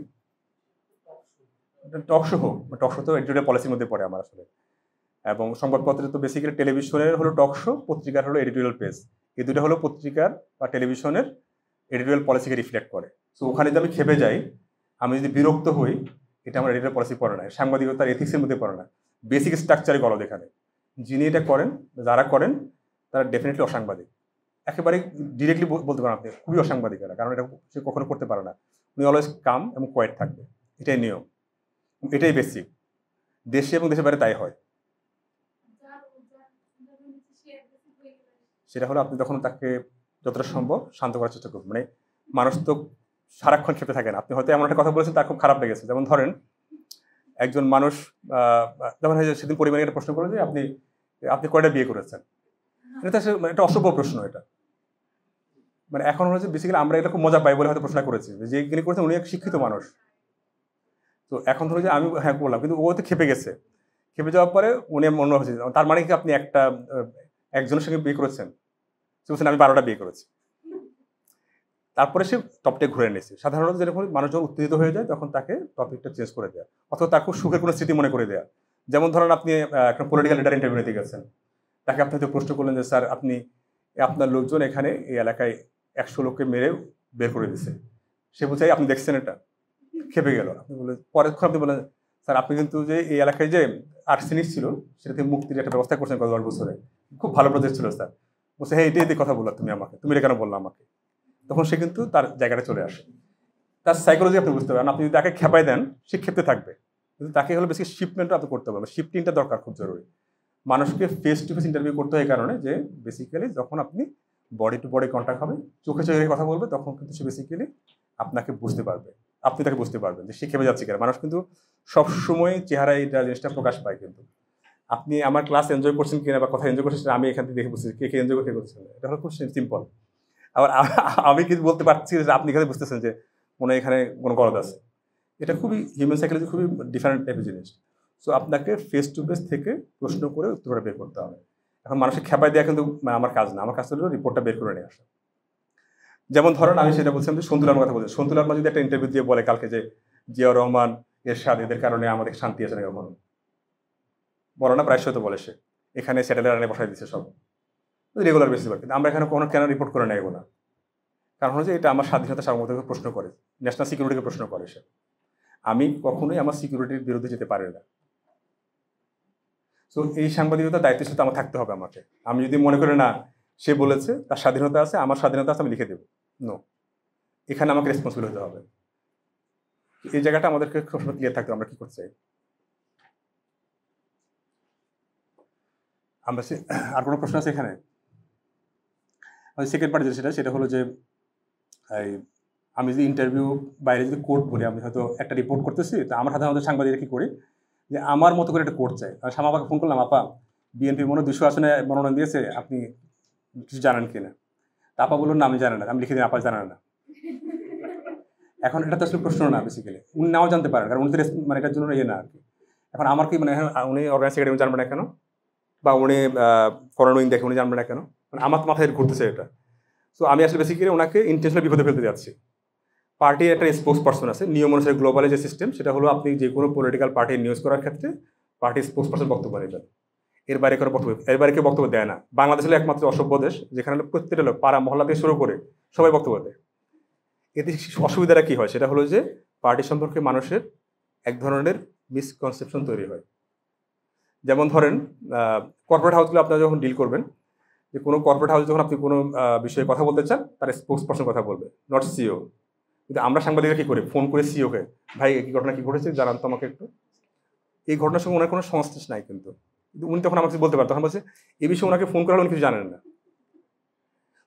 টকশো হোক, টকশো তো এডিটোরিয়াল পলিসির মধ্যে পড়ে আমার আসলে। এবং সংবাদপত্রে তো বেসিক্যালি টেলিভিশনের হলো টকশো, পত্রিকার হলো এডিটোরিয়াল পেজ, এই দুটো হলো পত্রিকার বা টেলিভিশনের এডিটোরিয়াল পলিসিকে রিফ্লেক্ট করে। সো ওখানে যদি আমি খেপে যাই, আমি যদি বিরক্ত হই, এটা আমার এডিটোরিয়াল পলিসি পড়ে না, সাংবাদিকতার এথিক্সের মধ্যে পড়ে না, বেসিক স্ট্রাকচারে গলদ এখানে। যিনি এটা করেন, যারা করেন, তারা ডেফিনেটলি অসাংবাদিক, একেবারে ডিরেক্টলি বলতে পারেন আপনি খুবই অসাংবাদিক এরা, কারণ এটা সে কখনো করতে পারে না। উনি অলওয়েজ কাম এবং কোয়েট থাকবে, এটাই নিয়ম, এটাই বেসিক। দেশে এবং দেশের বাইরে তাই হয়। সেটা হলো আপনি তখন তাকে যতটা সম্ভব শান্ত করার চেষ্টা করবেন। মানে মানুষ তো সারাক্ষণ ক্ষেপে থাকে না। আপনি হয়তো এমন একটা কথা বলেছেন তার খুব খারাপ লেগেছে। যেমন ধরেন একজন মানুষ যেমন সেদিন পরিবারে একটা প্রশ্ন করলো যে আপনি আপনি কয়টা বিয়ে করেছেন? এটা একটা অসভ্য প্রশ্ন এটা। মানে এখন হচ্ছে বেসিক্যালি আমরা এটা খুব মজা পাই বলে হয়তো প্রশ্ন করেছি যে যিনি করেছেন উনি এক শিক্ষিত মানুষ। তো এখন ধরো যে আমি হ্যাঁ বললাম, কিন্তু ও তো খেপে গেছে। খেপে যাওয়ার পরে উনি মনে হচ্ছে তার মানে কি আপনি একজনের সঙ্গে বিয়ে করেছেন? সে বলছেন আমি 12টা বিয়ে করেছি। তারপরে সে টপিকটা ঘুরে নিয়েছে। সাধারণত যেরকম মানুষ যখন উত্তেজিত হয়ে যায় তখন তাকে টপিকটা চেঞ্জ করে দেয়া, অথবা তার খুব সুখের কোনো স্মৃতি মনে করে দেয়া। যেমন ধরেন আপনি একটা পলিটিক্যাল লিডার ইন্টারভিউ নিতে গেছেন, তাকে আপনি হয়তো প্রশ্ন করলেন যে স্যার আপনি আপনার লোকজন এখানে এই এলাকায় 100 লোককে মেরে বের করে দিচ্ছে, সে বলছে আপনি দেখছেন এটা? খেপে গেল। আপনি বললেন পরেক্ষণ আপনি বলেন স্যার আপনি কিন্তু যে এই এলাকায় যে আর্সেনিক ছিল সেটা থেকে মুক্তির একটা ব্যবস্থা করছেন গত 10 বছরে, খুব ভালো প্রজেক্ট ছিল স্যার। বলছে হ্যাঁ এটাই কথা বললা তুমি আমাকে, তুমি এটা কেন বললা আমাকে? তখন সে কিন্তু তার জায়গাটা চলে আসে। তার সাইকোলজি আপনি বুঝতে পারেন। আপনি যদি তাকে খেপাই দেন সে ক্ষেপে থাকবে, কিন্তু তাকে হলো বেশি শিফটমেন্টটা আপনি করতে পারবেন। শিফটিংটা দরকার, খুব জরুরি। মানুষকে ফেস টু ফেস ইন্টারভিউ করতে হয় এই কারণে যে বেসিক্যালি যখন আপনি বডি টু বডি কন্ট্যাক্ট হবে, চোখে চোখে কথা বলবে, তখন কিন্তু সে বেসিক্যালি আপনাকে বুঝতে পারবে, আপনি তাকে বুঝতে পারবেন যে সে খেপে যাচ্ছে কেন। মানুষ কিন্তু সবসময় চেহারায় এটা জিনিসটা প্রকাশ পায়। কিন্তু আপনি আমার ক্লাস এনজয় করছেন কিনা বা কথা এনজয় করছেন সেটা আমি এখান থেকে দেখে বুঝছি কে কে এনজয় করতে করছেন। এটা হলো খুব সিম্পল। আবার আমি কিন্তু বলতে পারছি যে আপনি এখানে বুঝতেছেন যে মনে হয় এখানে কোনো গলদ আছে। এটা খুবই হিউম্যান সাইকোলজি, খুবই ডিফারেন্ট টাইপের জিনিস। সো আপনাকে ফেস টু ফেস থেকে প্রশ্ন করে উত্তরটা বের করতে হবে। এখন মানুষের খেপাই দেওয়া কিন্তু আমার কাজ না। আমার কাজ হলো রিপোর্টটা বের করে নিয়ে আসা। যেমন ধরেন আমি সেটা বলছিলাম যে সন্তুলার কথা বলছি। সন্তুলার যদি একটা ইন্টারভিউ দিয়ে বলে কালকে যে জিয়াউর রহমান, এরশাদ এদের কারণে আমাদের শান্তি আছে না, এমন বলো না, প্রায়শই তো বলে সে এখানে স্যাটেলাইট আনে বসাই দিচ্ছে সব রেগুলার বেসিস। কিন্তু আমরা এখানে কোনো কেন রিপোর্ট করে নেব না? কারণ হচ্ছে এটা আমার স্বাধীনতা সার্বভৌমত্বকে প্রশ্ন করে, ন্যাশনাল সিকিউরিটিকে প্রশ্ন করে সে। আমি কখনোই আমার সিকিউরিটির বিরুদ্ধে যেতে পারি না। সো এই সাংবাদিকতার দায়িত্বের সাথে আমার থাকতে হবে আমাকে। আমি যদি মনে করি না সে বলেছে তার স্বাধীনতা আছে, আমার স্বাধীনতা আছে, আমি লিখে দেবো, নো, এখানে আমাকে রেসপন্সিবল হতে হবে। এই জায়গাটা আমাদেরকে সবসময় ক্লিয়ার থাকতে হবে আমরা কি করতে চাই। আমরা আর কোনো প্রশ্ন আছে এখানে? সেকেন্ড পার্ট সেটা হলো যে আমি যদি ইন্টারভিউ বাইরে যদি কোর্ট বলি, আমি হয়তো একটা রিপোর্ট করতেছি, তো আমার সাধারণত সাংবাদিকরা কি করি যে আমার মতো করে একটা কোর্ট চাই। শামা আপাকে ফোন করলাম, আপা বিএনপি 200 আসনে মনোনয়ন দিয়েছে, আপনি কিছু জানেন কিনা? তা আপা বলুন না আমি জানি না। আমি লিখে দিই আপা জানেন না। এখন এটা তো আসলে প্রশ্ন না, বেসিক্যালি উনি নাও জানতে পারেন, কারণ উনি তো মানে এটার জন্য ইয়ে না আর কি। এখন আমার কি মানে উনি অর্গানাইজ সেক্রেটারি জানবেন না কেন, বা উনি ফরেন উইং দেখে উনি জানবেন না কেন? মানে আমার তো মাথায় ঘুরতেছে এটা। সো আমি আসলে বেসিক্যালি ওনাকে ইন্টেনশনাল বিপদে ফেলতে যাচ্ছি। পার্টির একটা স্পোক্স পার্সন আছে, নিয়ম অনুসারে গ্লোবালে যে সিস্টেম সেটা হলো আপনি যে কোনো পলিটিক্যাল পার্টি নিউজ করার ক্ষেত্রে পার্টির স্পোক্স পার্সন বক্তব্য নেবেন, এর বাইরে কোনো বক্তব্য, এর বাইরে কেউ বক্তব্য দেয় না। বাংলাদেশ হলো একমাত্র অসভ্য দেশ যেখানে প্রত্যেকটা লোক পাড়া মহল্লা থেকে শুরু করে সবাই বক্তব্য দেয়। এতে অসুবিধাটা কি হয় সেটা হলো যে পার্টি সম্পর্কে মানুষের এক ধরনের মিসকনসেপশন তৈরি হয়। যেমন ধরেন কর্পোরেট হাউসগুলো আপনারা যখন ডিল করবেন, যে কোনো কর্পোরেট হাউস যখন আপনি কোনো বিষয়ে কথা বলতে চান তার স্পোক্স পার্সন কথা বলবে, নট সিও। কিন্তু আমরা সাংবাদিকরা কী করি, ফোন করে সিওকে, ভাই এই ঘটনা কী ঘটেছে জানান তো আমাকে একটু। এই ঘটনার সঙ্গে ওনার কোনো সংশ্লিষ্ট নাই, কিন্তু উনি তখন আমাকে বলতে পারেন, তখন বলছে এই বিষয়ে ওনাকে ফোন করা উনি কিছু জানেন না।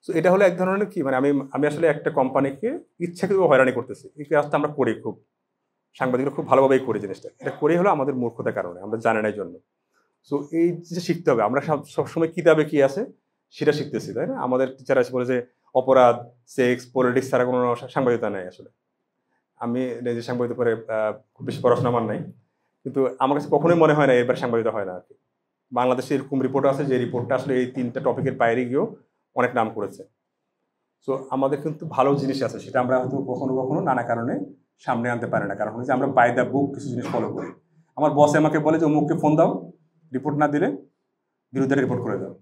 সো এটা হলো এক ধরনের কি মানে আমি আসলে একটা কোম্পানিকে ইচ্ছাকৃত হয়রানি করতেছি। এই কাজটা আমরা করি খুব, সাংবাদিকরা খুব ভালোভাবেই করি জিনিসটা। এটা করি হলো আমাদের মূর্খতার কারণে, আমরা জানি না এই জন্য। সো এই যে শিখতে হবে, আমরা সবসময় কিতাবে কি আছে সেটা শিখতেছি, তাই না? আমাদের টিচার আছে বলে যে অপরাধ, সেক্স, পলিটিক্স ছাড়া কোনো সাংবাদিকতা নেই। আসলে আমি নিজে সাংবাদিক করে খুব বেশি পড়াশোনা আমার নাই, কিন্তু আমার কাছে কখনোই মনে হয় না এবার সাংবাদিকতা হয় না আর কি। বাংলাদেশে এরকম রিপোর্ট আছে যে রিপোর্টটা আসলে এই 3টা টপিকের বাইরে গিয়েও অনেক নাম করেছে। সো আমাদের কিন্তু ভালো জিনিস আছে, সেটা আমরা হয়তো কখনো কখনো নানা কারণে সামনে আনতে পারি না। কারণ হচ্ছে আমরা বাই দ্য বুক কিছু জিনিস ফলো করি। আমার বস আমাকে বলে যে অমুককে ফোন দাও, রিপোর্ট না দিলে বিরুদ্ধে রিপোর্ট করে দাও।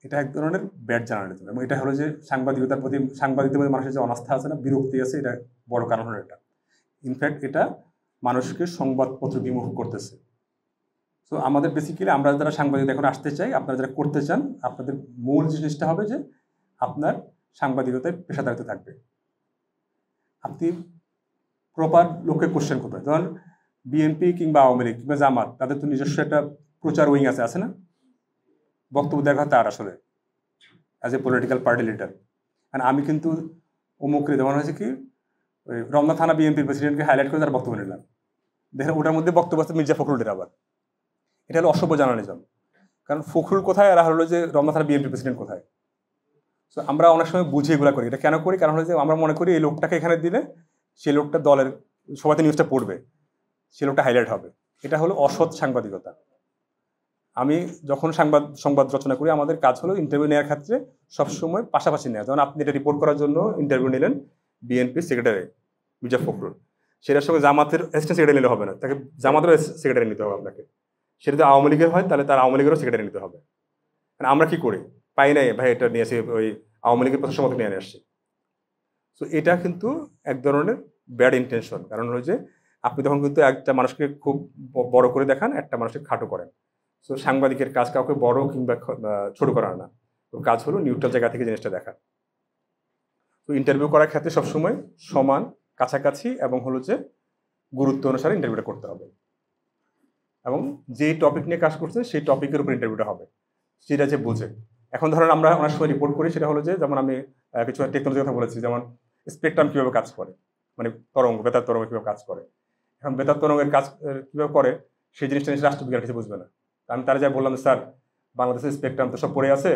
এটা এক ধরনের ব্যাড জার্নালিজম, এবং এটা হলো যে সাংবাদিকতার প্রতি মানুষের যে অনাস্থা আছে না, বিরক্তি আছে, এটা বড় কারণ হলো এটা। ইনফ্যাক্ট এটা মানুষকে সংবাদপত্র বিমুখ করতেছে। সো আমাদের বেসিক্যালি আমরা যারা সাংবাদিক এখন আসতে চাই, আপনারা যারা করতে চান, আপনাদের মূল জিনিসটা হবে যে আপনার সাংবাদিকতায় পেশাদারিত্ব থাকবে। আপনি প্রপার লোককে কোশ্চেন করবেন। ধরুন বিএনপি কিংবা আওয়ামী লীগ কিংবা জামাত তাদের তো নিজস্ব একটা প্রচার উইং আছে না, বক্তব্য দেখা তার আসলে as a political party leader. And আমি কিন্তু অমুকরে যেমন হয়েছে কি ওই রমনা থানা বিএনপির প্রেসিডেন্টকে হাইলাইট করে তার বক্তব্য নিলাম, দেখেন ওটার মধ্যে বক্তব্য আছে মির্জা ফখরুলের আবার। এটা হলো অসভ্য জার্নালিজম। কারণ ফখরুল কোথায় আর হলো যে রমনা থানা বিএনপি প্রেসিডেন্ট কোথায়। সো আমরা অনেক সময় বুঝে এগুলো করি। এটা কেন করি? কারণ হলো যে আমরা মনে করি এই লোকটাকে এখানে দিলে সেই লোকটা দলের সবাইতে নিউজটা পড়বে, সে লোকটা হাইলাইট হবে। এটা হলো অসৎ সাংবাদিকতা। আমি যখন সংবাদ রচনা করি, আমাদের কাজ হলো ইন্টারভিউ নেওয়ার ক্ষেত্রে সবসময় পাশাপাশি নেওয়া। যেমন আপনি এটা রিপোর্ট করার জন্য ইন্টারভিউ নিলেন বিএনপি সেক্রেটারি মির্জা ফখরুল, সেটার সঙ্গে জামাতের অ্যাসিস্ট্যান্ট সেক্রেটারি নিলে হবে না, তাকে জামাতেরও সেক্রেটারি নিতে হবে আপনাকে। সেটা যদি আওয়ামী লীগের হয় তাহলে তার আওয়ামী লীগেরও সেক্রেটারি নিতে হবে। আমরা কি করি? পাই নাই ভাই, এটা নিয়ে এসে ওই আওয়ামী লীগের প্রতি সমর্থন নিয়ে আসছি। সো এটা কিন্তু এক ধরনের ব্যাড ইন্টেনশন। কারণ হলো যে আপনি তখন কিন্তু একটা মানুষকে খুব বড় করে দেখান, একটা মানুষকে খাটো করেন। সো সাংবাদিকের কাজ কাউকে বড় কিংবা ছোট করা না, ওর কাজ হলো নিউট্রাল জায়গা থেকে জিনিসটা দেখা। তো ইন্টারভিউ করার ক্ষেত্রে সবসময় সমান, কাছাকাছি এবং হলো যে গুরুত্ব অনুসারে ইন্টারভিউটা করতে হবে, এবং যেই টপিক নিয়ে কাজ করছে সেই টপিকের উপর ইন্টারভিউটা হবে, সেটা যে বোঝে। এখন ধরেন আমরা অনেক সময় রিপোর্ট করি, সেটা হলো যে যেমন আমি কিছু টেকনোলজির কথা বলেছি, যেমন স্পেকট্রাম কীভাবে কাজ করে, মানে তরঙ্গ, বেতার তরঙ্গ কীভাবে কাজ করে। এখন বেতার তরঙ্গের কাজ কীভাবে করে সেই জিনিসটা রাষ্ট্রবিজ্ঞান কিছু বুঝবে না। আমি তারা যা বললাম, স্যার বাংলাদেশের স্পেকট্রাম তো সব পড়ে আছে,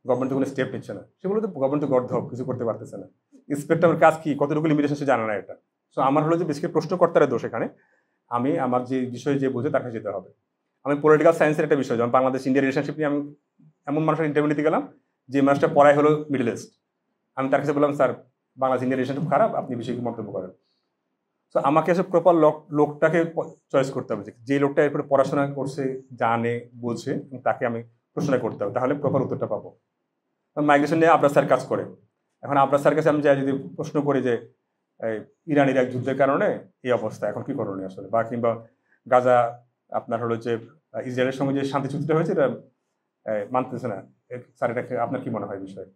গভর্নমেন্ট কোনো স্টেপ নিচ্ছে না। সেগুলো তো গভর্নমেন্ট তো গর্ধব, কিছু করতে পারতেছে না। স্পেকট্রামের কাজ কি, কতটুকু লিমিটেশন সে জানে না এটা। সো আমার হলো যে বেসিক্যালি প্রশ্নকর্তার দোষ এখানে। আমি আমার যে বিষয়ে যে বোঝে তার কাছে যেতে হবে। আমি পলিটিক্যাল সায়েন্সের একটা বিষয়, যেমন বাংলাদেশ ইন্ডিয়া রিলেশনশিপ নিয়ে আমি এমন মানুষের ইন্টারভিউ নিতে গেলাম যে মানুষটা পড়াই হলো মিডল ইস্ট। আমি তার কাছে বললাম, স্যার বাংলাদেশ ইন্ডিয়া রিলেশনশিপ খারাপ, আপনি বিষয়ে কি মন্তব্য করেন। সো আমাকে আসলে প্রপার লোকটাকে চয়েস করতে হবে, যে লোকটা এরপরে পড়াশোনা করছে, জানে, বোঝে, তাকে আমি প্রশ্ন করতে হবে, তাহলে প্রপার উত্তরটা পাবো। মাইগ্রেশন নিয়ে আবরার স্যার কাজ করে। এখন আবরার স্যার কাছে আমি যাই যদি প্রশ্ন করি যে ইরান ইরাক যুদ্ধের কারণে এই অবস্থা, এখন কি করণীয় আসলে, বা কিংবা গাজা আপনার হলো যে ইসরায়েলের সঙ্গে যে শান্তি চুক্তিটা হয়েছে এটা মানতেছে না, স্যার এটাকে আপনার কি মনে হয় বিষয়ে?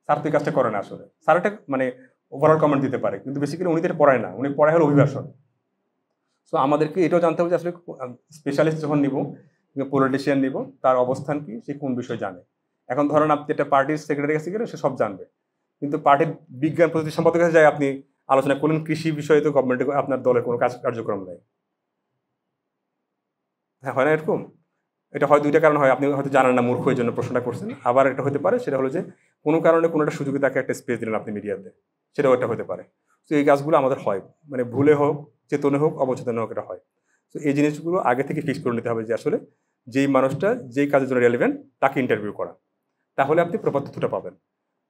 স্যার তো এই কাজটা করে না আসলে। স্যার এটা মানে ওভারঅল কমেন্ট দিতে পারে, কিন্তু বেসিক্যালি উনি তো এটা পড়ায় না, উনি পড়ায় হলো অভিভাষণ। সো আমাদেরকে এটাও জানতে হবে যে আসলে স্পেশালিস্ট যখন নিব, পলিটিশিয়ান নিব, তার অবস্থান কি, সে কোন বিষয় জানে। এখন ধরেন আপনি একটা পার্টির সেক্রেটারি কাছে গেলে সে সব জানবে, কিন্তু পার্টির বিজ্ঞান প্রযুক্তি সম্পাদকের কাছে যায় আপনি আলোচনা করলেন কৃষি বিষয়ে, তো গভর্নমেন্টে আপনার দলের কোনো কার্যক্রম নেই। হ্যাঁ, হয় না এরকম? এটা হয় দুইটা কারণ হয়, আপনি হয়তো জানেন না, মূর্খ, এই জন্য প্রশ্নটা করছেন। আবার এটা হতে পারে সেটা হলো যে কোনো কারণে কোনো একটা সুযোগে তাকে একটা স্পেস দিলেন আপনি মিডিয়াতে, সেটাও একটা হতে পারে। তো এই কাজগুলো আমাদের হয়, মানে ভুলে হোক, চেতনে হোক, অবচেতনে হোক, এটা হয়। তো এই জিনিসগুলো আগে থেকে ফিক্স করে নিতে হবে যে আসলে যেই মানুষটা যেই কাজের জন্য রেলিভেন্ট তাকে ইন্টারভিউ করা, তাহলে আপনি প্রপার তথ্যটা পাবেন,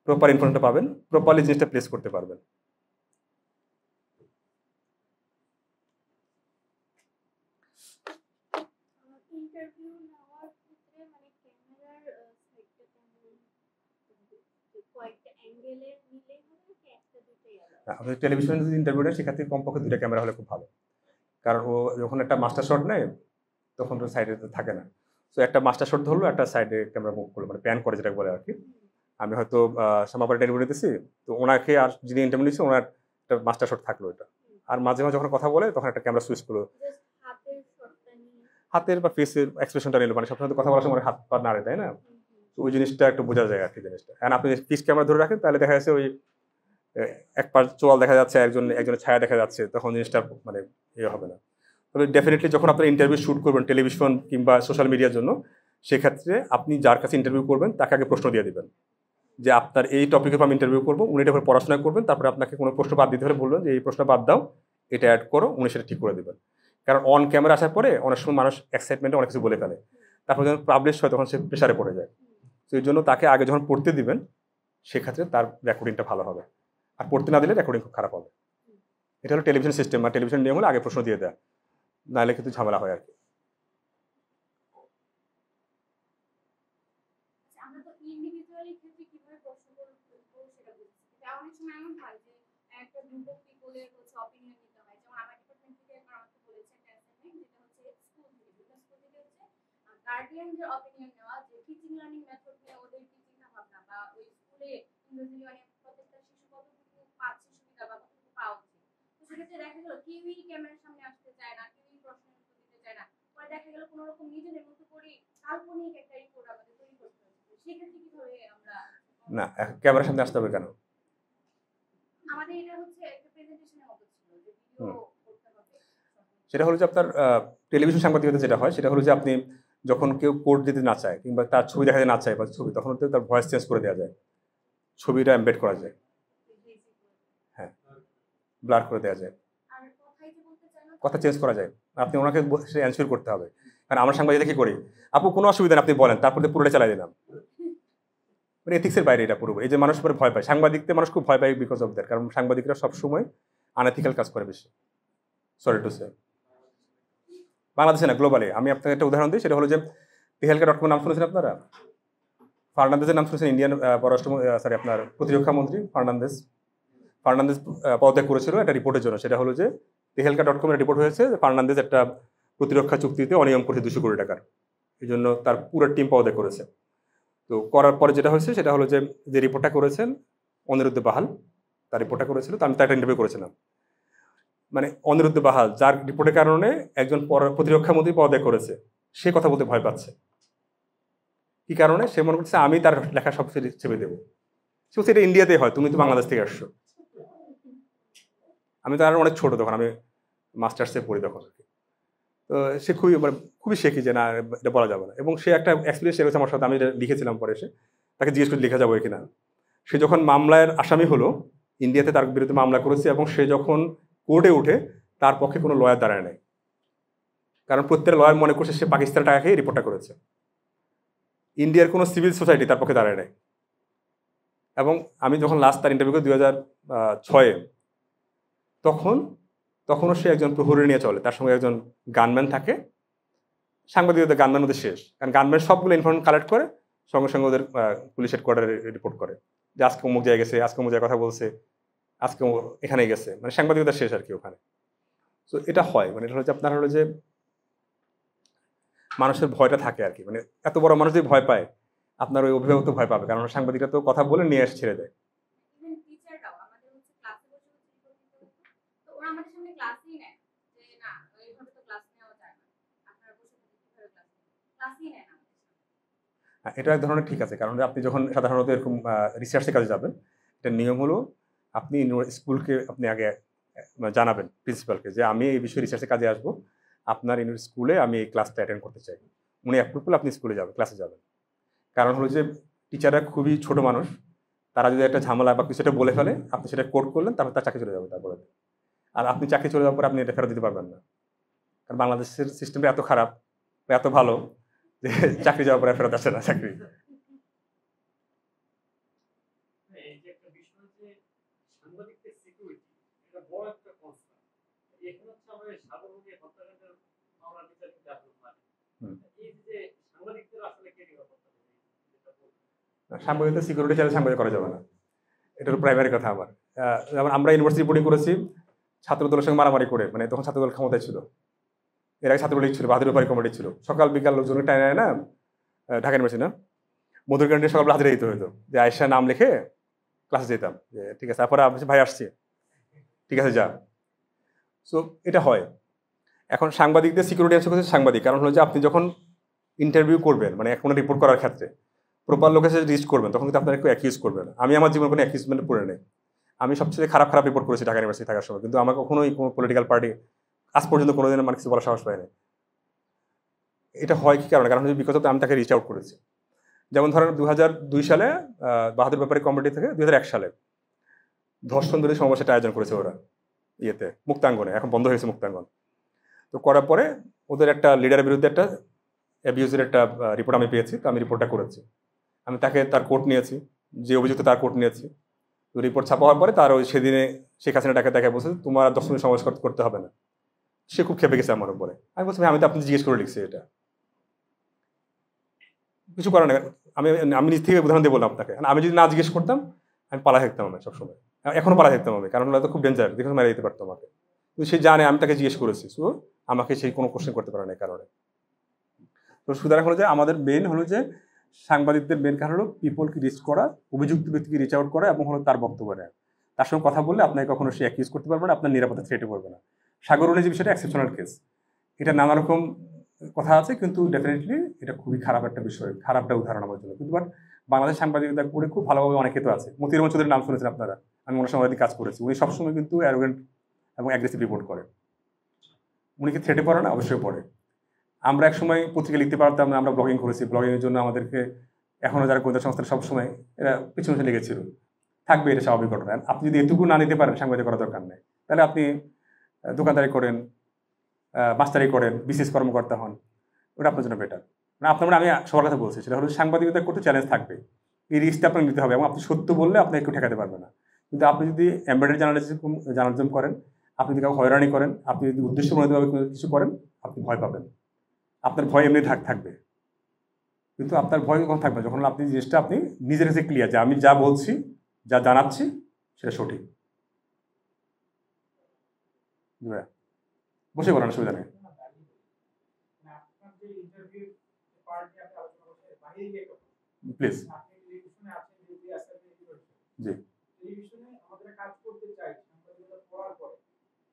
প্রপার ইনফরমেশনটা পাবেন, প্রপারলি জিনিসটা প্লেস করতে পারবেন।
ইন্টারভিউ নেওয়ার ক্ষেত্রে মানে ক্যামেরার সাইডটা কেমন, কয়েকটা অ্যাঙ্গেলে নিলেই হবে নাকি একটা দুটোই আলাদা?
আমাদের টেলিভিশনে যদি ইন্টারভিউ নেয় সেক্ষেত্রে কমপক্ষে দুইটা ক্যামেরা হলে খুব ভালো। কারণ ও যখন একটা মাস্টার শট নেয় তখন তো সাইডে থাকে না। সো একটা মাস্টার শট ধরলো, একটা সাইডে ক্যামেরা মুভ করলো, মানে প্যান করে যেটা বলে আর কি। আমি হয়তো শ্যামাপাড়া ইন্টারভিউ নিতেছি, তো ওনাকে আর যিনি ইন্টারভিউ নিচ্ছে ওনার একটা মাস্টার শট থাকলো এটা। আর মাঝে মাঝে যখন কথা বলে তখন একটা ক্যামেরা সুইচ করলো,
জাস্ট হাতের শটটা নিয়ে
হাতের বা ফেসের এক্সপ্রেশনটা নিল, মানে সবসময় তো কথা বলার সময় হাত পা নাড়ে, তাই না? তো ওই জিনিসটা একটু বোঝা যায় আর কি জিনিসটা। এখন আপনি ফিক্স ক্যামেরা ধরে রাখেন তাহলে দেখা যাচ্ছে ওই এক পার চোয়াল দেখা যাচ্ছে, একজনের ছায়া দেখা যাচ্ছে, তখন জিনিসটা মানে ইয়ে হবে না। তবে ডেফিনেটলি যখন আপনারা ইন্টারভিউ শ্যুট করবেন টেলিভিশন কিংবা সোশ্যাল মিডিয়ার জন্য, সেক্ষেত্রে আপনি যার কাছে ইন্টারভিউ করবেন তাকে আগে প্রশ্ন দিয়ে দিবেন যে আপনার এই টপিকের উপর আমি ইন্টারভিউ করবো, উনি এটা পড়াশোনা করবেন, তারপরে আপনাকে কোনো প্রশ্ন বাদ দিতে হলে বলবেন যে এই প্রশ্ন বাদ দাও, এটা অ্যাড করো, উনি সেটা ঠিক করে দেবেন। কারণ অন ক্যামেরা আসার পরে অনেক সময় মানুষ এক্সাইটমেন্টে অনেক কিছু বলে ফেলে, তারপর যখন পাবলিশ হয় তখন সে প্রেশারে পড়ে যায়। তো এই জন্য তাকে আগে যখন পড়তে দিবেন সেক্ষেত্রে তার রেকর্ডিংটা ভালো হবে, আর পড়তে না দিলে রেকর্ডিং খুব খারাপ হবে। এটা হলো টেলিভিশন সিস্টেম বা টেলিভিশন নিয়ম, হলে আগে প্রশ্ন দিয়ে দেয়, নাহলে কিন্তু ঝামেলা হয় আর কি।
আমরা তো ইন্ডিভিজুয়ালি ক্ষেত্রে কিভাবে প্রশ্ন করব সেটা বুঝছি, কিন্তু অনেক সময় এমন হয় যে একটা গ্রুপ অফ পিপলের অপিনিয়ন নিতে হয়। যেমন আমার ডিপার্টমেন্ট থেকে একবার আমাকে বলেছে একটা অ্যাসাইনমেন্ট, যেটা হচ্ছে স্কুল থেকে, বিভিন্ন স্কুল থেকে হচ্ছে গার্ডিয়ানদের অপিনিয়ন নেওয়া, যে টিচিং লার্নিং মেথড নিয়ে ওদের কি চিন্তা ভাবনা, বা ওই স্কুলে ইংরেজি মানে প্রত্যেকটা শিশু কতটুকু পাচ্ছে সুবিধা বা কতটুকু পাওয়া উচিত। তো সেক্ষেত্রে যে দেখা গেল কেউই ক্যামেরার সামনে আসতে চায় না, কেউই প্রশ্নের উত্তর দিতে চায় না, পরে দেখা গেল কোনো রকম নিজেদের মতো করে কাল্পনিক একটা রিপোর্ট আমাদের তৈরি করতে হচ্ছে, সেক্ষেত্রে কিভাবে আমরা
না, ক্যামেরার সামনে আসতে হবে কেন?
আমাদের এটা হচ্ছে একটা প্রেজেন্টেশনের মতো ছিল যে ভিডিও করতে হবে।
সেটা হলো যে আপনার টেলিভিশন সাংবাদিকতা যেটা হয় সেটা হলো যে আপনি যখন কেউ কোর্ট দিতে না চায় কিংবা তার ছবি দেখাতে না চায় বা ছবি, তখন তো তার ভয়েস চেঞ্জ করে দেওয়া যায়, ছবিটা এমবেড করা যায়, হ্যাঁ, ব্লার করে দেওয়া যায়,
আর কথাই যে বলতে চায় না,
কথা চেঞ্জ করা যায়। আপনি ওনাকে অ্যানসার করতে হবে। কারণ আমরা সাংবাদিকতা কি করি, আপু কোনো অসুবিধা নেই আপনি বলেন, তারপরে পুরোটা চালাই দিলাম, মানে এথিক্সের বাইরে এটা পুরো। এই যে মানুষ পরে ভয় পায়, সাংবাদিকতে মানুষ খুব ভয় পায় বিকজ অফ দ্যাট, কারণ সাংবাদিকরা সবসময় আনএথিক্যাল কাজ করে বেশি, সরি টু সে। বাংলাদেশে না, গ্লোবালি। আমি আপনাকে একটা উদাহরণ দিই, সেটা হলো যে তেহেলকা.com নাম শুনেছেন আপনারা? ফার্নান্দেজের নাম শুনেছেন? ইন্ডিয়ান আপনার প্রতিরক্ষা মন্ত্রী ফার্নান্দেজ পদত্যাগ করেছিল একটা রিপোর্টের জন্য। সেটা হলো যে তেহেলকা.com এর রিপোর্ট হয়েছে যে ফার্নান্দেজ একটা প্রতিরক্ষা চুক্তিতে অনিয়ম করেছে 200 কোটি টাকার, এই জন্য তার পুরো টিম পদত্যাগ করেছে। তো করার পরে যেটা হয়েছে সেটা হলো যে রিপোর্টটা করেছেন অনিরুদ্ধ বাহাল, তার রিপোর্টটা করেছিল, তো আমি তার একটা ইন্টারভিউ করেছিলাম। মানে অনিরুদ্ধ বাহাল, যার রিপোর্টের কারণে একজন প্রতিরক্ষা মন্ত্রী পদত্যাগ করেছে, সে কথা বলতে ভয় পাচ্ছে। কি কারণে? সে মনে করছে আমি তার লেখা সব ছেপে দেবো। সে বলছে এটা ইন্ডিয়াতেই হয়, তুমি তো বাংলাদেশ থেকে আসছো। আমি তো আর অনেক ছোট তখন, আমি মাস্টার্সে পড়ি তখন। তো সে খুবই শেখি যে না, এটা বলা যাবে না। এবং সে একটা এক্সপিরিয়েন্স শেয়ার করেছে আমার সাথে, আমি এটা লিখেছিলাম পরে, এসে তাকে জিজ্ঞেস করে লেখা যাবে কিনা। সে যখন মামলার আসামি হলো, ইন্ডিয়াতে তার বিরুদ্ধে মামলা করেছে, এবং সে যখন কোর্টে উঠে তার পক্ষে কোনো লয়ার দাঁড়ায় নাই, কারণ প্রত্যেক লয়ার মনে করছে সে পাকিস্তানের টাকা খেয়ে রিপোর্টটা করেছে। ইন্ডিয়ার কোনো সিভিল সোসাইটি তার পক্ষে দাঁড়ায় নাই। এবং আমি যখন লাস্ট তার ইন্টারভিউ করি 2006-এ, তখনও সে একজন প্রহরী নিয়ে চলে, তার সঙ্গে একজন গানম্যান থাকে। সাংবাদিকতা গানম্যান ওদের শেষ, কারণ গানম্যান সবগুলো ইনফরমেশন কালেক্ট করে সঙ্গে সঙ্গে ওদের পুলিশ হেডকোয়ার্টারে রিপোর্ট করে যে আজকে অমুক জায়গায় গেছে, আজকে অমুক জায়গায় কথা বলছে, আজকে এখানে গেছে, মানে সাংবাদিকতা শেষ আর কি ওখানে। তো এটা হয়, মানে এটা হচ্ছে আপনার হলো যে মানুষের ভয়টা থাকে আর কি, মানে এত বড় মানুষ যদি ভয় পায়, আপনার ওই অভিভাবক তো ভয় পাবে, কারণ সাংবাদিকরা তো কথা বলে নিয়ে এসে ছেড়ে দেয়।
ইভেন টিচাররাও আমাদের হচ্ছে ক্লাসে বসে রিপোর্ট দিতে হতো, তো ওরা আমাদের সামনে ক্লাসই নেয় যে না এইভাবে তো ক্লাস নেওয়া যায় না, আপনারা বসে কিভাবে ক্লাসই নেয় না।
এটা এক ধরনের ঠিক আছে, কারণ আপনি যখন সাধারণত এরকম রিসার্চের কাজে যাবেন, এটা নিয়ম হলো আপনি স্কুলকে আপনি আগে জানাবেন প্রিন্সিপালকে যে আমি এই বিষয়ে রিসার্চের কাজে আসবো, আপনার স্কুলে আমি এই ক্লাসটা অ্যাটেন্ড করতে চাই। উনি অ্যাপ্রুভ করলে আপনি স্কুলে যাবেন, ক্লাসে যাবেন। কারণ হলো যে টিচাররা খুবই ছোট মানুষ, তারা যদি একটা ঝামেলা বা কিছু একটা বলে ফেলে, আপনি সেটা কোর্ট করলেন, তারপর তার চাকরি চলে যাবে তারপরে। আর আপনি চাকরি চলে যাওয়ার পর আপনি এটা ফেরত দিতে পারবেন না, কারণ বাংলাদেশের সিস্টেমটা এত খারাপ, এত ভালো যে চাকরি যাওয়ার পরে ফেরত আসে না চাকরি। সাংবাদিকতা সিকিউরিটি চাইলে সাংবাদিক করা যাবে না, এটার প্রাইমারি কথা আমার। যেমন আমরা ইউনিভার্সিটি রিপোর্টিং করেছি ছাত্রদলের সঙ্গে মারামারি করে, মানে তখন ছাত্রদল ক্ষমতায় ছিল, এর আগে ছাত্রলীগ ছিল, বাহাদুর ব্যাপারী কমিটি ছিল, সকাল বিকাল লোকজন টাইম না ঢাকা ইউনিভার্সিটি না মধুর ক্যান্টিনে সকাল হাজিরা দিতে হতো, যে আয়সা নাম লিখে ক্লাসে যেতাম, যে ঠিক আছে তারপরে ভাই আসছে, ঠিক আছে যা। সো এটা হয়। এখন সাংবাদিকদের সিকিউরিটি আছে হচ্ছে সাংবাদিক, কারণ হলো যে আপনি যখন ইন্টারভিউ করবেন, মানে কোনো রিপোর্ট করার ক্ষেত্রে প্রপার লোকের সাথে রিচ করবেন, তখন কিন্তু আপনার কেউ অ্যাকিউজ করবে না। আমি আমার জীবনে কোনো অ্যাকিউজমেন্টে পড়ে নেই। আমি সবচেয়ে খারাপ রিপোর্ট করেছি ঢাকা ইউনিভার্সিটি থাকার সময়, কিন্তু আমার কখনোই কোনো পলিটিক্যাল পার্টি আজ পর্যন্ত কোনোদিন আমার কিছু বলার সাহস পায়নি। এটা হয় কি কারণে? কারণ বিকজ আমি তাকে রিচ আউট করেছি। যেমন ধরেন 2002 সালে বাহাদুর ব্যাপারী কমিটি থেকে 2001 সালে ধর্ষণ বিরোধী সমাবেশের আয়োজন করেছে ওরা ইয়েতে মুক্তাঙ্গনে, এখন বন্ধ হয়েছে মুক্তাঙ্গন। তো করার পরে ওদের একটা লিডারের বিরুদ্ধে একটা অ্যাবিউজের একটা রিপোর্ট আমি পেয়েছি, তো আমি রিপোর্টটা করেছি। আমি তাকে তার কোর্ট নিয়েছি, যে অভিযুক্ত তার কোর্ট নিয়েছি। তো রিপোর্ট ছাপা হওয়ার পরে তার ওই সেদিনে শেখ হাসিনা টাকা দেখা বলছে তোমার 10 মিনিট সমাবেশ করতে হবে না। সে খুব খেপে গেছে আমার উপরে। আমি বলছি আমি তো আপনি জিজ্ঞেস করে লিখছি, এটা কিছু করার না। আমি নিজ থেকে উদাহরণ দিয়ে বললাম আপনাকে, আমি যদি না জিজ্ঞেস করতাম আমি পালা থাকতাম, আমি সবসময় এখনো পালা থাকতাম আমি, কারণ হয়তো খুব ডেঞ্জার, দেখে মেরে দিতে পারতো আমাকে। কিন্তু সে জানে আমি তাকে জিজ্ঞেস করেছি, সো আমাকে সেই কোনো কোশ্চেন করতে পারে না এই কারণে। তো সুতরাং হলো যে আমাদের মেন হলো যে সাংবাদিকদের মেন কারণ হলো পিপলকে রিচ করা, অভিযুক্ত ব্যক্তিকে রিচ আউট করা এবং হলো তার বক্তব্য নেয়। তার সঙ্গে কথা বললে আপনাকে কখনো সে অ্যাকিউজ করতে পারবে না, আপনার নিরাপত্তা থ্রেটে পড়বে না। সাগরণে যে বিষয়টা এক্সেপশনাল কেস, এটা নানা রকম কথা আছে, কিন্তু ডেফিনেটলি এটা খুবই খারাপ একটা বিষয়, খারাপ একটা উদাহরণ আমার জন্য। কিন্তু বাট বাংলাদেশ সাংবাদিকতা করে খুব ভালোভাবে অনেকে তো আছে। মতিউর রহমান চৌধুরীর নাম শুনেছেন আপনারা, আমি ওনার সঙ্গে কাজ করেছি। উনি সবসময় কিন্তু অ্যারোগেন্ট এবং অ্যাগ্রেসিভ রিপোর্ট করেন। উনি কি থ্রেটে পড়ে না? অবশ্যই পড়ে। আমরা একসময় পত্রিকা লিখতে পারতাম না, আমরা ব্লগিং করেছি, ব্লগিংয়ের জন্য আমাদেরকে এখনও যারা গোয়েন্দা সংস্থা সবসময় এরা পিছনে লেগেছিল, থাকবে, এটা স্বাভাবিক ঘটনা। আপনি যদি এটুকু না নিতে পারেন, সাংবাদিক করার দরকার নেই। তাহলে আপনি দোকানদারি করেন, মাস্টারি করেন, বিশেষ কর্মকর্তা হন, ওটা আপনার জন্য বেটার। মানে আপনার আমি সবার কথা বলছি, সেটা হলো সাংবাদিকতা করতে চ্যালেঞ্জ থাকবে, এই রিস্কটা আপনাকে নিতে হবে, এবং আপনি সত্য বললে আপনি একটু ঠেকাতে পারবে না। কিন্তু আপনি যদি এমবেডেড জার্নালিজম করেন, আপনি যদি কাউকে হয়রানি করেন, আপনি যদি উদ্দেশ্যমূলকভাবে কিছু করেন, আপনি ভয় পাবেন। আপনার ভয় এমনি থাকবে, কিন্তু আপনার ভয় কখন থাকবে? যখন আপনি জিনিসটা আপনি নিজের কাছে ক্লিয়ার যে আমি যা বলছি, যা জানাচ্ছি সেটা সঠিক। বসে বলার অসুবিধা নেই। প্লিজ। জি।
আমাদের কাজ করতে চাই সাংবাদিকতা পড়ার পরে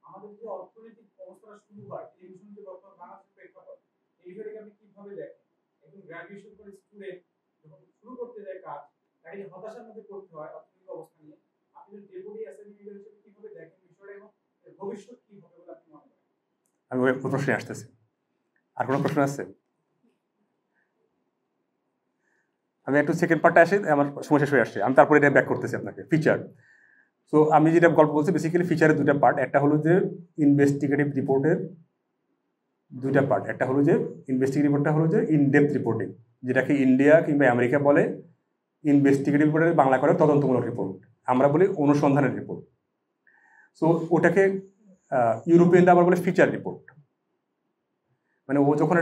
আমাদের যে অর্থনৈতিক অবস্থা শুরু হয়, টেলিভিশন যে বর্তমান বাংলাদেশের প্রেক্ষাপট, এই বিষয়টাকে আপনি কিভাবে দেখেন? একজন গ্র্যাজুয়েশন করে স্টুডেন্ট যখন শুরু করতে যায় কাজ, তাকে হতাশার মধ্যে পড়তে হয় অর্থনৈতিক অবস্থা নিয়ে। আপনি ডেপুটি অ্যাসেম্বলি লিডার হিসেবে কিভাবে দেখেন বিষয়টা এবং ভবিষ্যৎ কি হবে বলে আপনি মনে করেন?
আমি ওই প্রশ্নে আসতেছি। আর কোনো প্রশ্ন আছে? আমি একটু সেকেন্ড পার্টটা আসি, আমার সময় শেষ হয়ে আসছে, আমি তারপরে এটা ব্যাক করতেছি আপনাকে। ফিচার। সো আমি যেটা গল্প বলছি, বেসিক্যালি ফিচারের দুটা পার্ট। একটা হলো যে ইনভেস্টিগেটিভ রিপোর্টের দুইটা পার্ট। একটা হলো যে ইনভেস্টিগেটিভ রিপোর্টটা হলো যে ইনডেপথ রিপোর্টিং, যেটাকে ইন্ডিয়া কিংবা আমেরিকা বলে ইনভেস্টিগেটিভ রিপোর্টের বাংলা করে তদন্তমূলক রিপোর্ট, আমরা বলি অনুসন্ধানের রিপোর্ট। সো ওটাকে ইউরোপিয়ানরা আবার বলে ফিচার রিপোর্ট। মানে ও যখন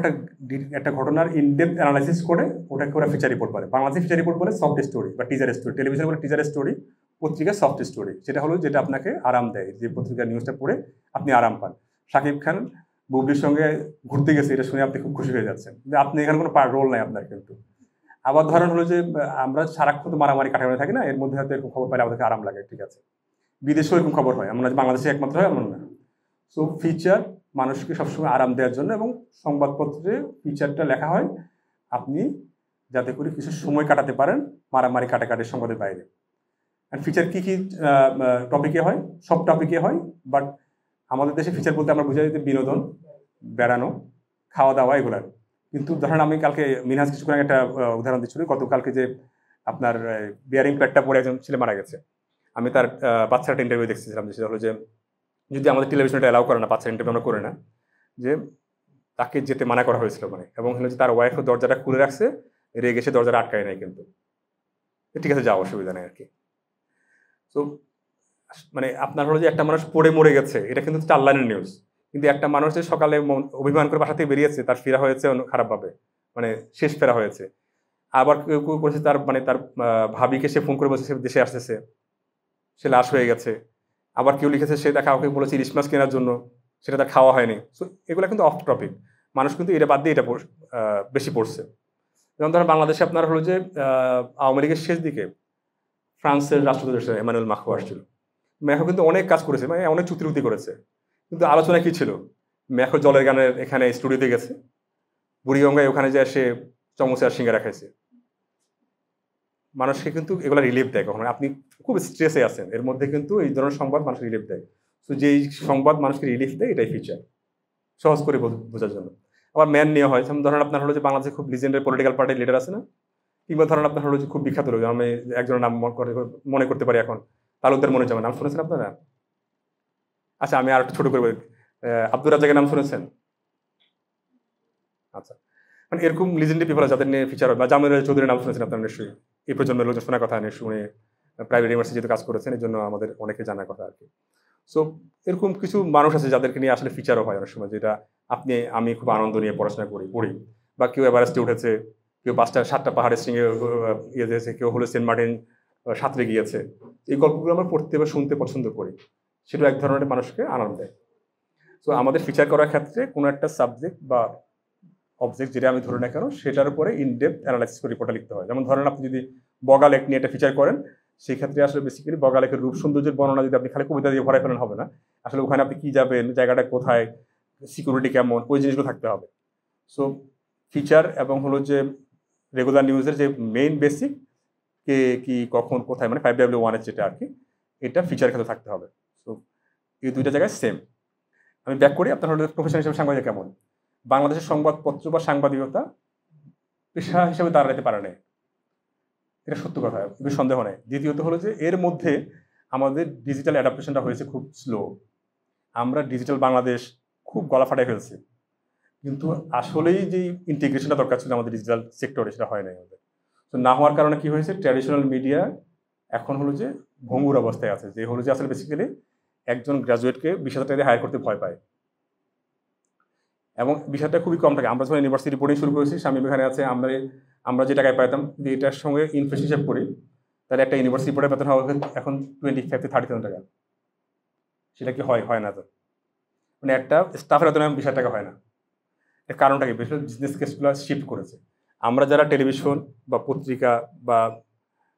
একটা ঘটনার ইনডেপথ অ্যানালাইসিস করে ওটাকে ওরা ফিচার রিপোর্ট বলে। বাংলাদেশে ফিচার রিপোর্ট বলে সফট স্টোরি বা টিজার স্টোরি, টেলিভিশনে বলে টিজার স্টোরি, পত্রিকার সফট স্টোরি। সেটা হলো যেটা আপনাকে আরাম দেয়, যে পত্রিকার নিউজটা পড়ে আপনি আরাম পান। শাকিব খান বুবলির সঙ্গে ঘুরতে গেছে, এটা শুনে আপনি খুব খুশি হয়ে যাচ্ছেন, কিন্তু আপনি এখানে কোনো রোল নাই আপনার। কিন্তু আবার ধরেন হলো যে আমরা সারাক্ষণ তো মারামারি কাটামারি থাকি না, এর মধ্যে হয়তো এরকম খবর পাইলে আমাদেরকে আরাম লাগে, ঠিক আছে। বিদেশেও এরকম খবর হয়, আমরা বাংলাদেশে একমাত্র হয় এমন না। সো ফিচার মানুষকে সবসময় আরাম দেওয়ার জন্য, এবং সংবাদপত্রে ফিচারটা লেখা হয় আপনি যাতে করে কিছু সময় কাটাতে পারেন মারামারি কাটাকাটির সংবাদের বাইরে। অ্যান্ড ফিচার কী কী টপিকে হয়? সব টপিকে হয়, বাট আমাদের দেশে ফিচার বলতে আমরা বুঝাই যে বিনোদন, বেড়ানো, খাওয়া দাওয়া, এগুলার। কিন্তু ধরেন আমি কালকে মিনহাজ কিছুক্ষণ আগে একটা উদাহরণ দিচ্ছিল, গতকালকে যে আপনার বিয়ারিং প্যাডটা পরে একজন ছেলে মারা গেছে। আমি তার বাচ্চাটা ইন্টারভিউ দেখছিলাম, যে সেটা হলো যে যদি আমাদের টেলিভিশনটা অ্যালাউ করে না, বাচ্চার ইন্টারভিউ আমরা করে না, যে তাকে যেতে মানা করা হয়েছিল মানে, এবং হলো যে তার ওয়াইফও দরজাটা খুলে রাখছে, রেগে এসে দরজাটা আটকায় নাই, কিন্তু ঠিক আছে, যাওয়া অসুবিধা নেই আর কি। তো মানে আপনার হলো যে একটা মানুষ পড়ে মরে গেছে, এটা কিন্তু 4 লাইনের নিউজ, কিন্তু একটা মানুষ যে সকালে অভিমান করে বাসা থেকে বেরিয়েছে, তার ফেরা হয়েছে খারাপভাবে, মানে শেষ ফেরা হয়েছে। আবার কেউ কেউ করেছে তার মানে তার ভাবিকে সে ফোন করে বলছে সে দেশে আসতেছে, সে লাশ হয়ে গেছে। আবার কেউ লিখেছে সে দেখা ওকে বলেছে ইলিশ মাছ কেনার জন্য, সেটা তার খাওয়া হয়নি। সো এগুলো কিন্তু অফ টপিক, মানুষ কিন্তু এটা বাদ দিয়ে এটা বেশি পড়ছে। যেমন ধরেন বাংলাদেশে আপনার হলো যে আওয়ামী লীগের শেষ দিকে ফ্রান্সের রাষ্ট্রদূত এমানুয়েল মাখো আসছিল। ম্যাখো কিন্তু অনেক কাজ করেছে, মানে অনেক চুক্তি করেছে, কিন্তু আলোচনা কি ছিল? ম্যাখো জলের গানের এখানে স্টুডিওতে গেছে, বুড়িগঙ্গায় ওখানে যায় সে চমচে আর সিঙ্গারা খাইছে। মানুষকে কিন্তু এগুলো রিলিফ দেয়, কখনো আপনি খুব স্ট্রেসে আছেন, এর মধ্যে কিন্তু এই ধরনের সংবাদ মানুষকে রিলিফ দেয়। তো যেই সংবাদ মানুষকে রিলিফ দেয়, এটাই ফিচার, সহজ করে বোঝার জন্য। আবার ম্যান নিয়ে হয়, যেমন ধরেন আপনার হলো যে বাংলাদেশে খুব লিজেন্ডারি পলিটিক্যাল পার্টির লিডার আছে না, কিংবা ধরেন আপনার হলো যে খুব বিখ্যাত লোক, আমি একজনের নাম মনে করতে পারি এখন, তালুকদার মনিরুজ্জামান, নাম শুনেছেন আপনারা? আচ্ছা, আমি আর একটু ছোট করবো, আব্দুর রাজ্জাকের নাম শুনেছেন? আচ্ছা, মানে এরকম লিজেন্ডারি পিপল যাদের নিয়ে ফিচার হয়, বা জামিল চৌধুরীর নাম শুনেছেন আপনারা নিশ্চয়ই, এই প্রজন্মের লোকজন শোনার কথা, নিশ্চয়ই উনি প্রাইভেট ইউনিভার্সিটিতে কাজ করেছেন, এই জন্য আমাদের অনেকে জানার কথা আর কি। সো এরকম কিছু মানুষ আছে যাদেরকে নিয়ে আসলে ফিচারও হয় অনেক সময়, যেটা আমি খুব আনন্দ নিয়ে পড়াশোনা পড়ি, বা কেউ এভারেস্টে উঠেছে, কেউ 5টা-7টা পাহাড়ের শৃঙ্গে ইয়ে দিয়েছে, কেউ হলো সেন্ট মার্টিন সাঁতরে গিয়েছে। এই গল্পগুলো আমরা পড়তে বা শুনতে পছন্দ করি, সেটা এক ধরনের মানুষকে আনন্দ দেয়। সো আমাদের ফিচার করার ক্ষেত্রে কোনো একটা সাবজেক্ট বা অবজেক্ট যেটা আমি ধরে না কেন, সেটার উপরে ইনডেপথ অ্যানালাইসিস করে রিপোর্টটা লিখতে হয়। যেমন ধরেন আপনি যদি বগা লেক নিয়ে একটা ফিচার করেন, সেই ক্ষেত্রে আসলে বেসিক্যালি বগালেকের রূপ সৌন্দর্যের বর্ণনা যদি আপনি খালি কবিতা দিয়ে ভরাই ফেলেন হবে না, আসলে ওখানে আপনি কি যাবেন, জায়গাটা কোথায়, সিকিউরিটি কেমন, ওই জিনিসগুলো থাকতে হবে। সো ফিচার এবং হলো যে রেগুলার নিউজের যে মেইন বেসিক কে কি কখন কোথায়, মানে 5W1 যেটা আর কি, এটা ফিচার ক্ষেত্রে থাকতে হবে। সো এই দুইটা জায়গায় সেম। আমি ব্যাক করি, আপনার হলো প্রফেশন হিসেবে সাংবাদিক কেমন। বাংলাদেশের সংবাদপত্র বা সাংবাদিকতা পেশা হিসেবে দাঁড়াতে পারে না, এটা সত্য কথা, কিন্তু সন্দেহ নেই। দ্বিতীয়ত হলো যে এর মধ্যে আমাদের ডিজিটাল অ্যাডাপ্টেশনটা হয়েছে খুব স্লো। আমরা ডিজিটাল বাংলাদেশ খুব গলা ফাটাই ফেলছি, কিন্তু আসলেই যে ইন্টিগ্রেশনটা দরকার ছিল আমাদের ডিজিটাল সেক্টরে, সেটা হয় নাই আমাদের। তো না হওয়ার কারণে কি হয়েছে, ট্র্যাডিশনাল মিডিয়া এখন হলো যে ভঙ্গুর অবস্থায় আছে, যে হলো যে আসলে বেসিক্যালি একজন গ্রাজুয়েটকে 20,000 টাকা দিয়ে হায়ার করতে ভয় পায়, এবং বিষয়টা খুবই কম থাকে। আমরা যখন ইউনিভার্সিটি পড়ে শুরু করেছি, স্বামী এখানে আছে, আমরা যে টাকায় পাইতাম যদি এটার সঙ্গে ইনফ্লেশন হিসাব করি, তাহলে একটা ইউনিভার্সিটি পড়ে বেতন হওয়া এখন 25 থেকে 30,000 টাকা। সেটা কি হয় না তো, মানে একটা স্টাফের বেতন 20,000 টাকা হয় না। এর কারণটা কি, বেশিরভাগ বিজনেস কেসগুলো শিফট করেছে। আমরা যারা টেলিভিশন বা পত্রিকা বা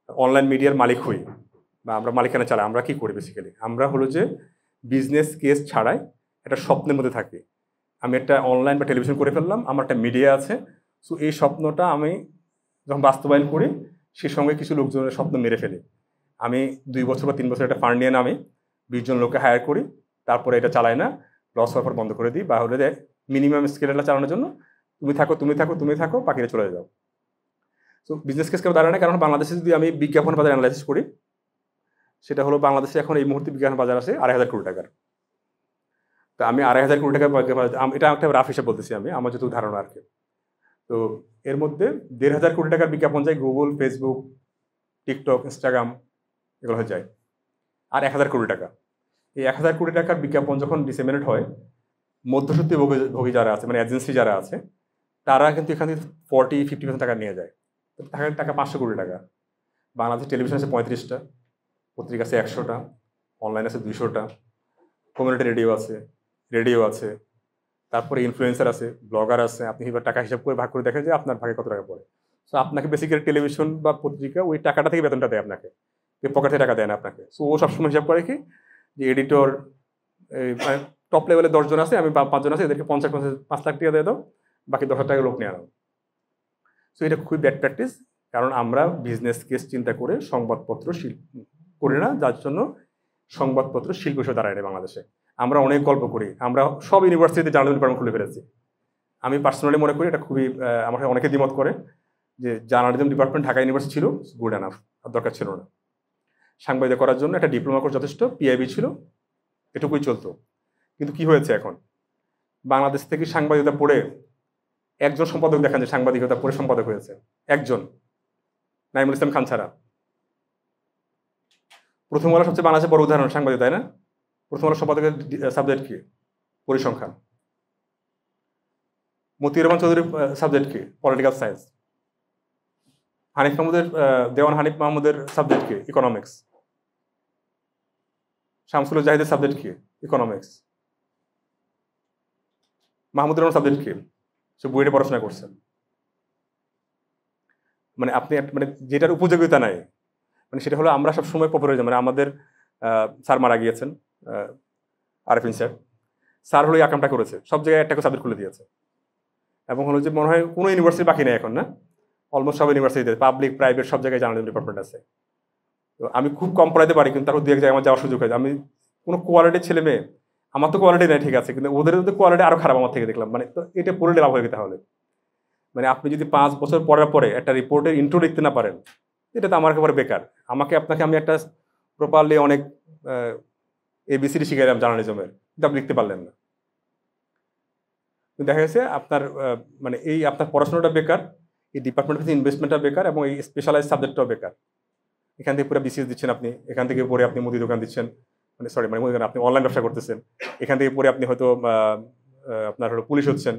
অনলাইন মিডিয়ার মালিক হই, বা আমরা মালিকানা চালাই, আমরা কি করি বেসিক্যালি, আমরা হলো যে বিজনেস কেস ছাড়াই একটা স্বপ্নের মধ্যে থাকি। আমি একটা অনলাইন বা টেলিভিশন করে ফেললাম, আমার একটা মিডিয়া আছে, সো এই স্বপ্নটা আমি যখন বাস্তবায়ন করি, সেই সঙ্গে কিছু লোকজনের স্বপ্ন মেরে ফেলি। আমি 2 বছর বা 3 বছর একটা ফান্ড নিয়ে আমি 20 জন লোককে হায়ার করি, তারপরে এটা চালাই না, লস হওয়ার পর বন্ধ করে দিই, বা হলে মিনিমাম স্কেলটা চালানোর জন্য তুমি থাকো বাকিরা চলে যাও। সো বিজনেস কেস কেউ দাঁড়ায় না, কারণ বাংলাদেশে যদি আমি বিজ্ঞাপন বাজার অ্যানালাইসিস করি, সেটা হলো বাংলাদেশে এখন এই মুহূর্তে বিজ্ঞাপন বাজার আছে 2,500 কোটি টাকার। তো আমি 2,500 কোটি টাকা, এটা একটা রাফ হিসাব বলতেছি আমি, আমার যত ধারণা আর কি। তো এর মধ্যে 1,500 কোটি টাকার বিজ্ঞাপন যায় গুগল, ফেসবুক, টিকটক, ইনস্টাগ্রাম, এগুলো হয়ে যায়। আর 1,000 কোটি টাকা, এই 1,000 কোটি টাকার বিজ্ঞাপন যখন ডিসেমিনেট হয়, মধ্যসূত্রে ভোগী যারা আছে, মানে এজেন্সি যারা আছে, তারা কিন্তু এখান থেকে 40-50% টাকা নিয়ে যায়। তো টাকা 500 কোটি টাকা। বাংলাদেশ টেলিভিশন আছে 35টা, পত্রিকা আছে 100টা, অনলাইন আছে 200টা, কমিউনিটি রেডিও আছে, তারপরে ইনফ্লুয়েন্সার আছে, ব্লগার আছে। আপনি এবার টাকা হিসাব করে ভাগ করে দেখেন যে আপনার ভাগে কত টাকা পড়ে। সো আপনাকে বেসিক্যালি টেলিভিশন বা পত্রিকা ওই টাকাটা থেকে বেতনটা দেয় আপনাকে, পকেট থেকে টাকা দেয় না আপনাকে। সো ও সবসময় হিসাব করে কি, যে এডিটর মানে টপ লেভেলে 10 জন আছে, আমি 5 জন আছে, এদেরকে 5 লাখ টাকা দিয়ে দাও, বাকি 10,000 টাকা লোক নিয়ে আনো। সো এটা খুবই ব্যাড প্র্যাকটিস, কারণ আমরা বিজনেস কেস চিন্তা করে সংবাদপত্র করি না, যার জন্য সংবাদপত্র শিল্প হিসেবে দাঁড়ায় বাংলাদেশে। আমরা অনেক গল্প করি, আমরা সব ইউনিভার্সিটিতে জার্নালিজম ডিপার্টমেন্ট খুলে ফেলেছি। আমি পার্সোনালি মনে করি এটা খুবই, আমার সাথে অনেকে দ্বিমত করে, যে জার্নালিজম ডিপার্টমেন্ট ঢাকা ইউনিভার্সিটি ছিল গুড এনাফ, আর দরকার ছিল না। সাংবাদিক করার জন্য একটা ডিপ্লোমা কোর্স যথেষ্ট, পিআইবি ছিল, এটুকুই চলতো। কিন্তু কি হয়েছে এখন, বাংলাদেশ থেকে সাংবাদিকতা পড়ে একজন সম্পাদক দেখান যে সাংবাদিকতা পড়ে সম্পাদক হয়েছে, একজন, নাইমুল ইসলাম খান ছাড়া। প্রথম আলো সবচেয়ে বাংলাদেশের বড় উদাহরণ সাংবাদিক, তাই না? প্রথম আলো সম্পাদকের সাবজেক্ট কি? পরিসংখ্যান। মতিউর রহমান চৌধুরীর সাবজেক্ট কি? Political science. দেওয়ান হানিফ মাহমুদের সাবজেক্ট কি? ইকোনমিক্স। শামসুল জাহিদের সাবজেক্ট কি? ইকোনমিক্স। মাহমুদুর রহমান সাবজেক্ট কি? সে বুয়েটে পড়াশোনা করছেন। মানে আপনি মানে যেটার উপযোগিতা নাই, মানে সেটা হলো আমরা সবসময় পপুলার হয়ে যাই। মানে আমাদের স্যার মারা গিয়েছেন, আরেফিন স্যার হলো এই আকামটা করেছে, সব জায়গায় একটা সাবজেক্ট খুলে দিয়েছে। এবং হলো যে মনে হয় কোনো ইউনিভার্সিটি বাকি নেই এখন, না? অলমোস্ট সব ইউনিভার্সিটিতে পাবলিক প্রাইভেট সব জায়গায় জার্নালিজম ডিপার্টমেন্ট আছে। তো আমি খুব কম পড়াইতে পারি, কিন্তু তারপর দু এক জায়গায় আমার যাওয়ার সুযোগ হয়। আমি কোনো কোয়ালিটির ছেলে মেয়ে, আমার তো কোয়ালিটি নেই, ঠিক আছে, কিন্তু ওদের মধ্যে কোয়ালিটি আরো খারাপ আমার থেকে দেখলাম। মানে তো এটা পড়লে লাভ হয়ে গেতে হবে। মানে আপনি যদি 5 বছর পড়ার পরে একটা রিপোর্টের ইন্ট্রো লিখতে না পারেন, এটা তো আমার একেবারে বেকার। আপনাকে আমি একটা প্রপারলি অনেক এবিসিডি শিখাইলাম জার্নালিজমের, কিন্তু আপনি লিখতে পারলেন না। দেখা গেছে আপনার মানে এই আপনার পড়াশোনাটা বেকার, এই ডিপার্টমেন্টের ইনভেস্টমেন্টটা বেকার, এবং এই স্পেশালাইজ সাবজেক্টটাও বেকার। এখান থেকে পুরো বিসিএস দিচ্ছেন আপনি, এখান থেকে পরে আপনি মুদি দোকান দিচ্ছেন, মানে আপনি অনলাইন ব্যবসা করতেছেন, এখান থেকে পরে আপনি হয়তো আপনার হলো পুলিশ হচ্ছেন।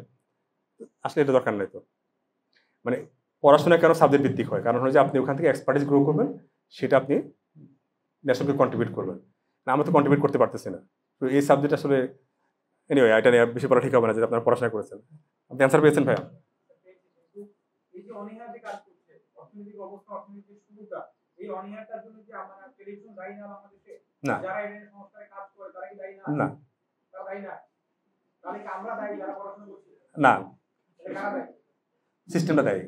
আসলে এটা দরকার নেই তো। মানে পড়াশোনা কেন সাবজেক্ট ভিত্তিক হয়? কারণ হচ্ছে আপনি ওখান থেকে এক্সপার্টিস গ্রো করবেন, সেটা আপনি ন্যাশনালকে কন্ট্রিবিউট করবেন। না, আমরা তো কন্ট্রিবিউট করতে পারতেছি না। তো এই সাবজেক্ট আসলে এনিওয়ে এটা নিয়ে বেশি পড়া ঠিক হবে না, যে আপনারা পড়াশোনা করেছেন। আপনি অ্যান্সার পেয়েছেন ভাইয়া?
এই যে অনীহা যে কাজ করছে, অর্থনৈতিক অবস্থা, অর্থনৈতিক সুবিধা এই অনিহারটার জন্য কি আমরা টেলিভিশন দায়ী না বাংলাদেশে?
না।
যারা এই সংস্কারে কাজ করে তারা কি দায়ী না?
না।
তারা দায়ী না। তাহলে কি আমরা দায়ী যারা পড়াশোনা করছি?
না,
তাহলে কারা দায়ী?
সিস্টেমটা দেয়।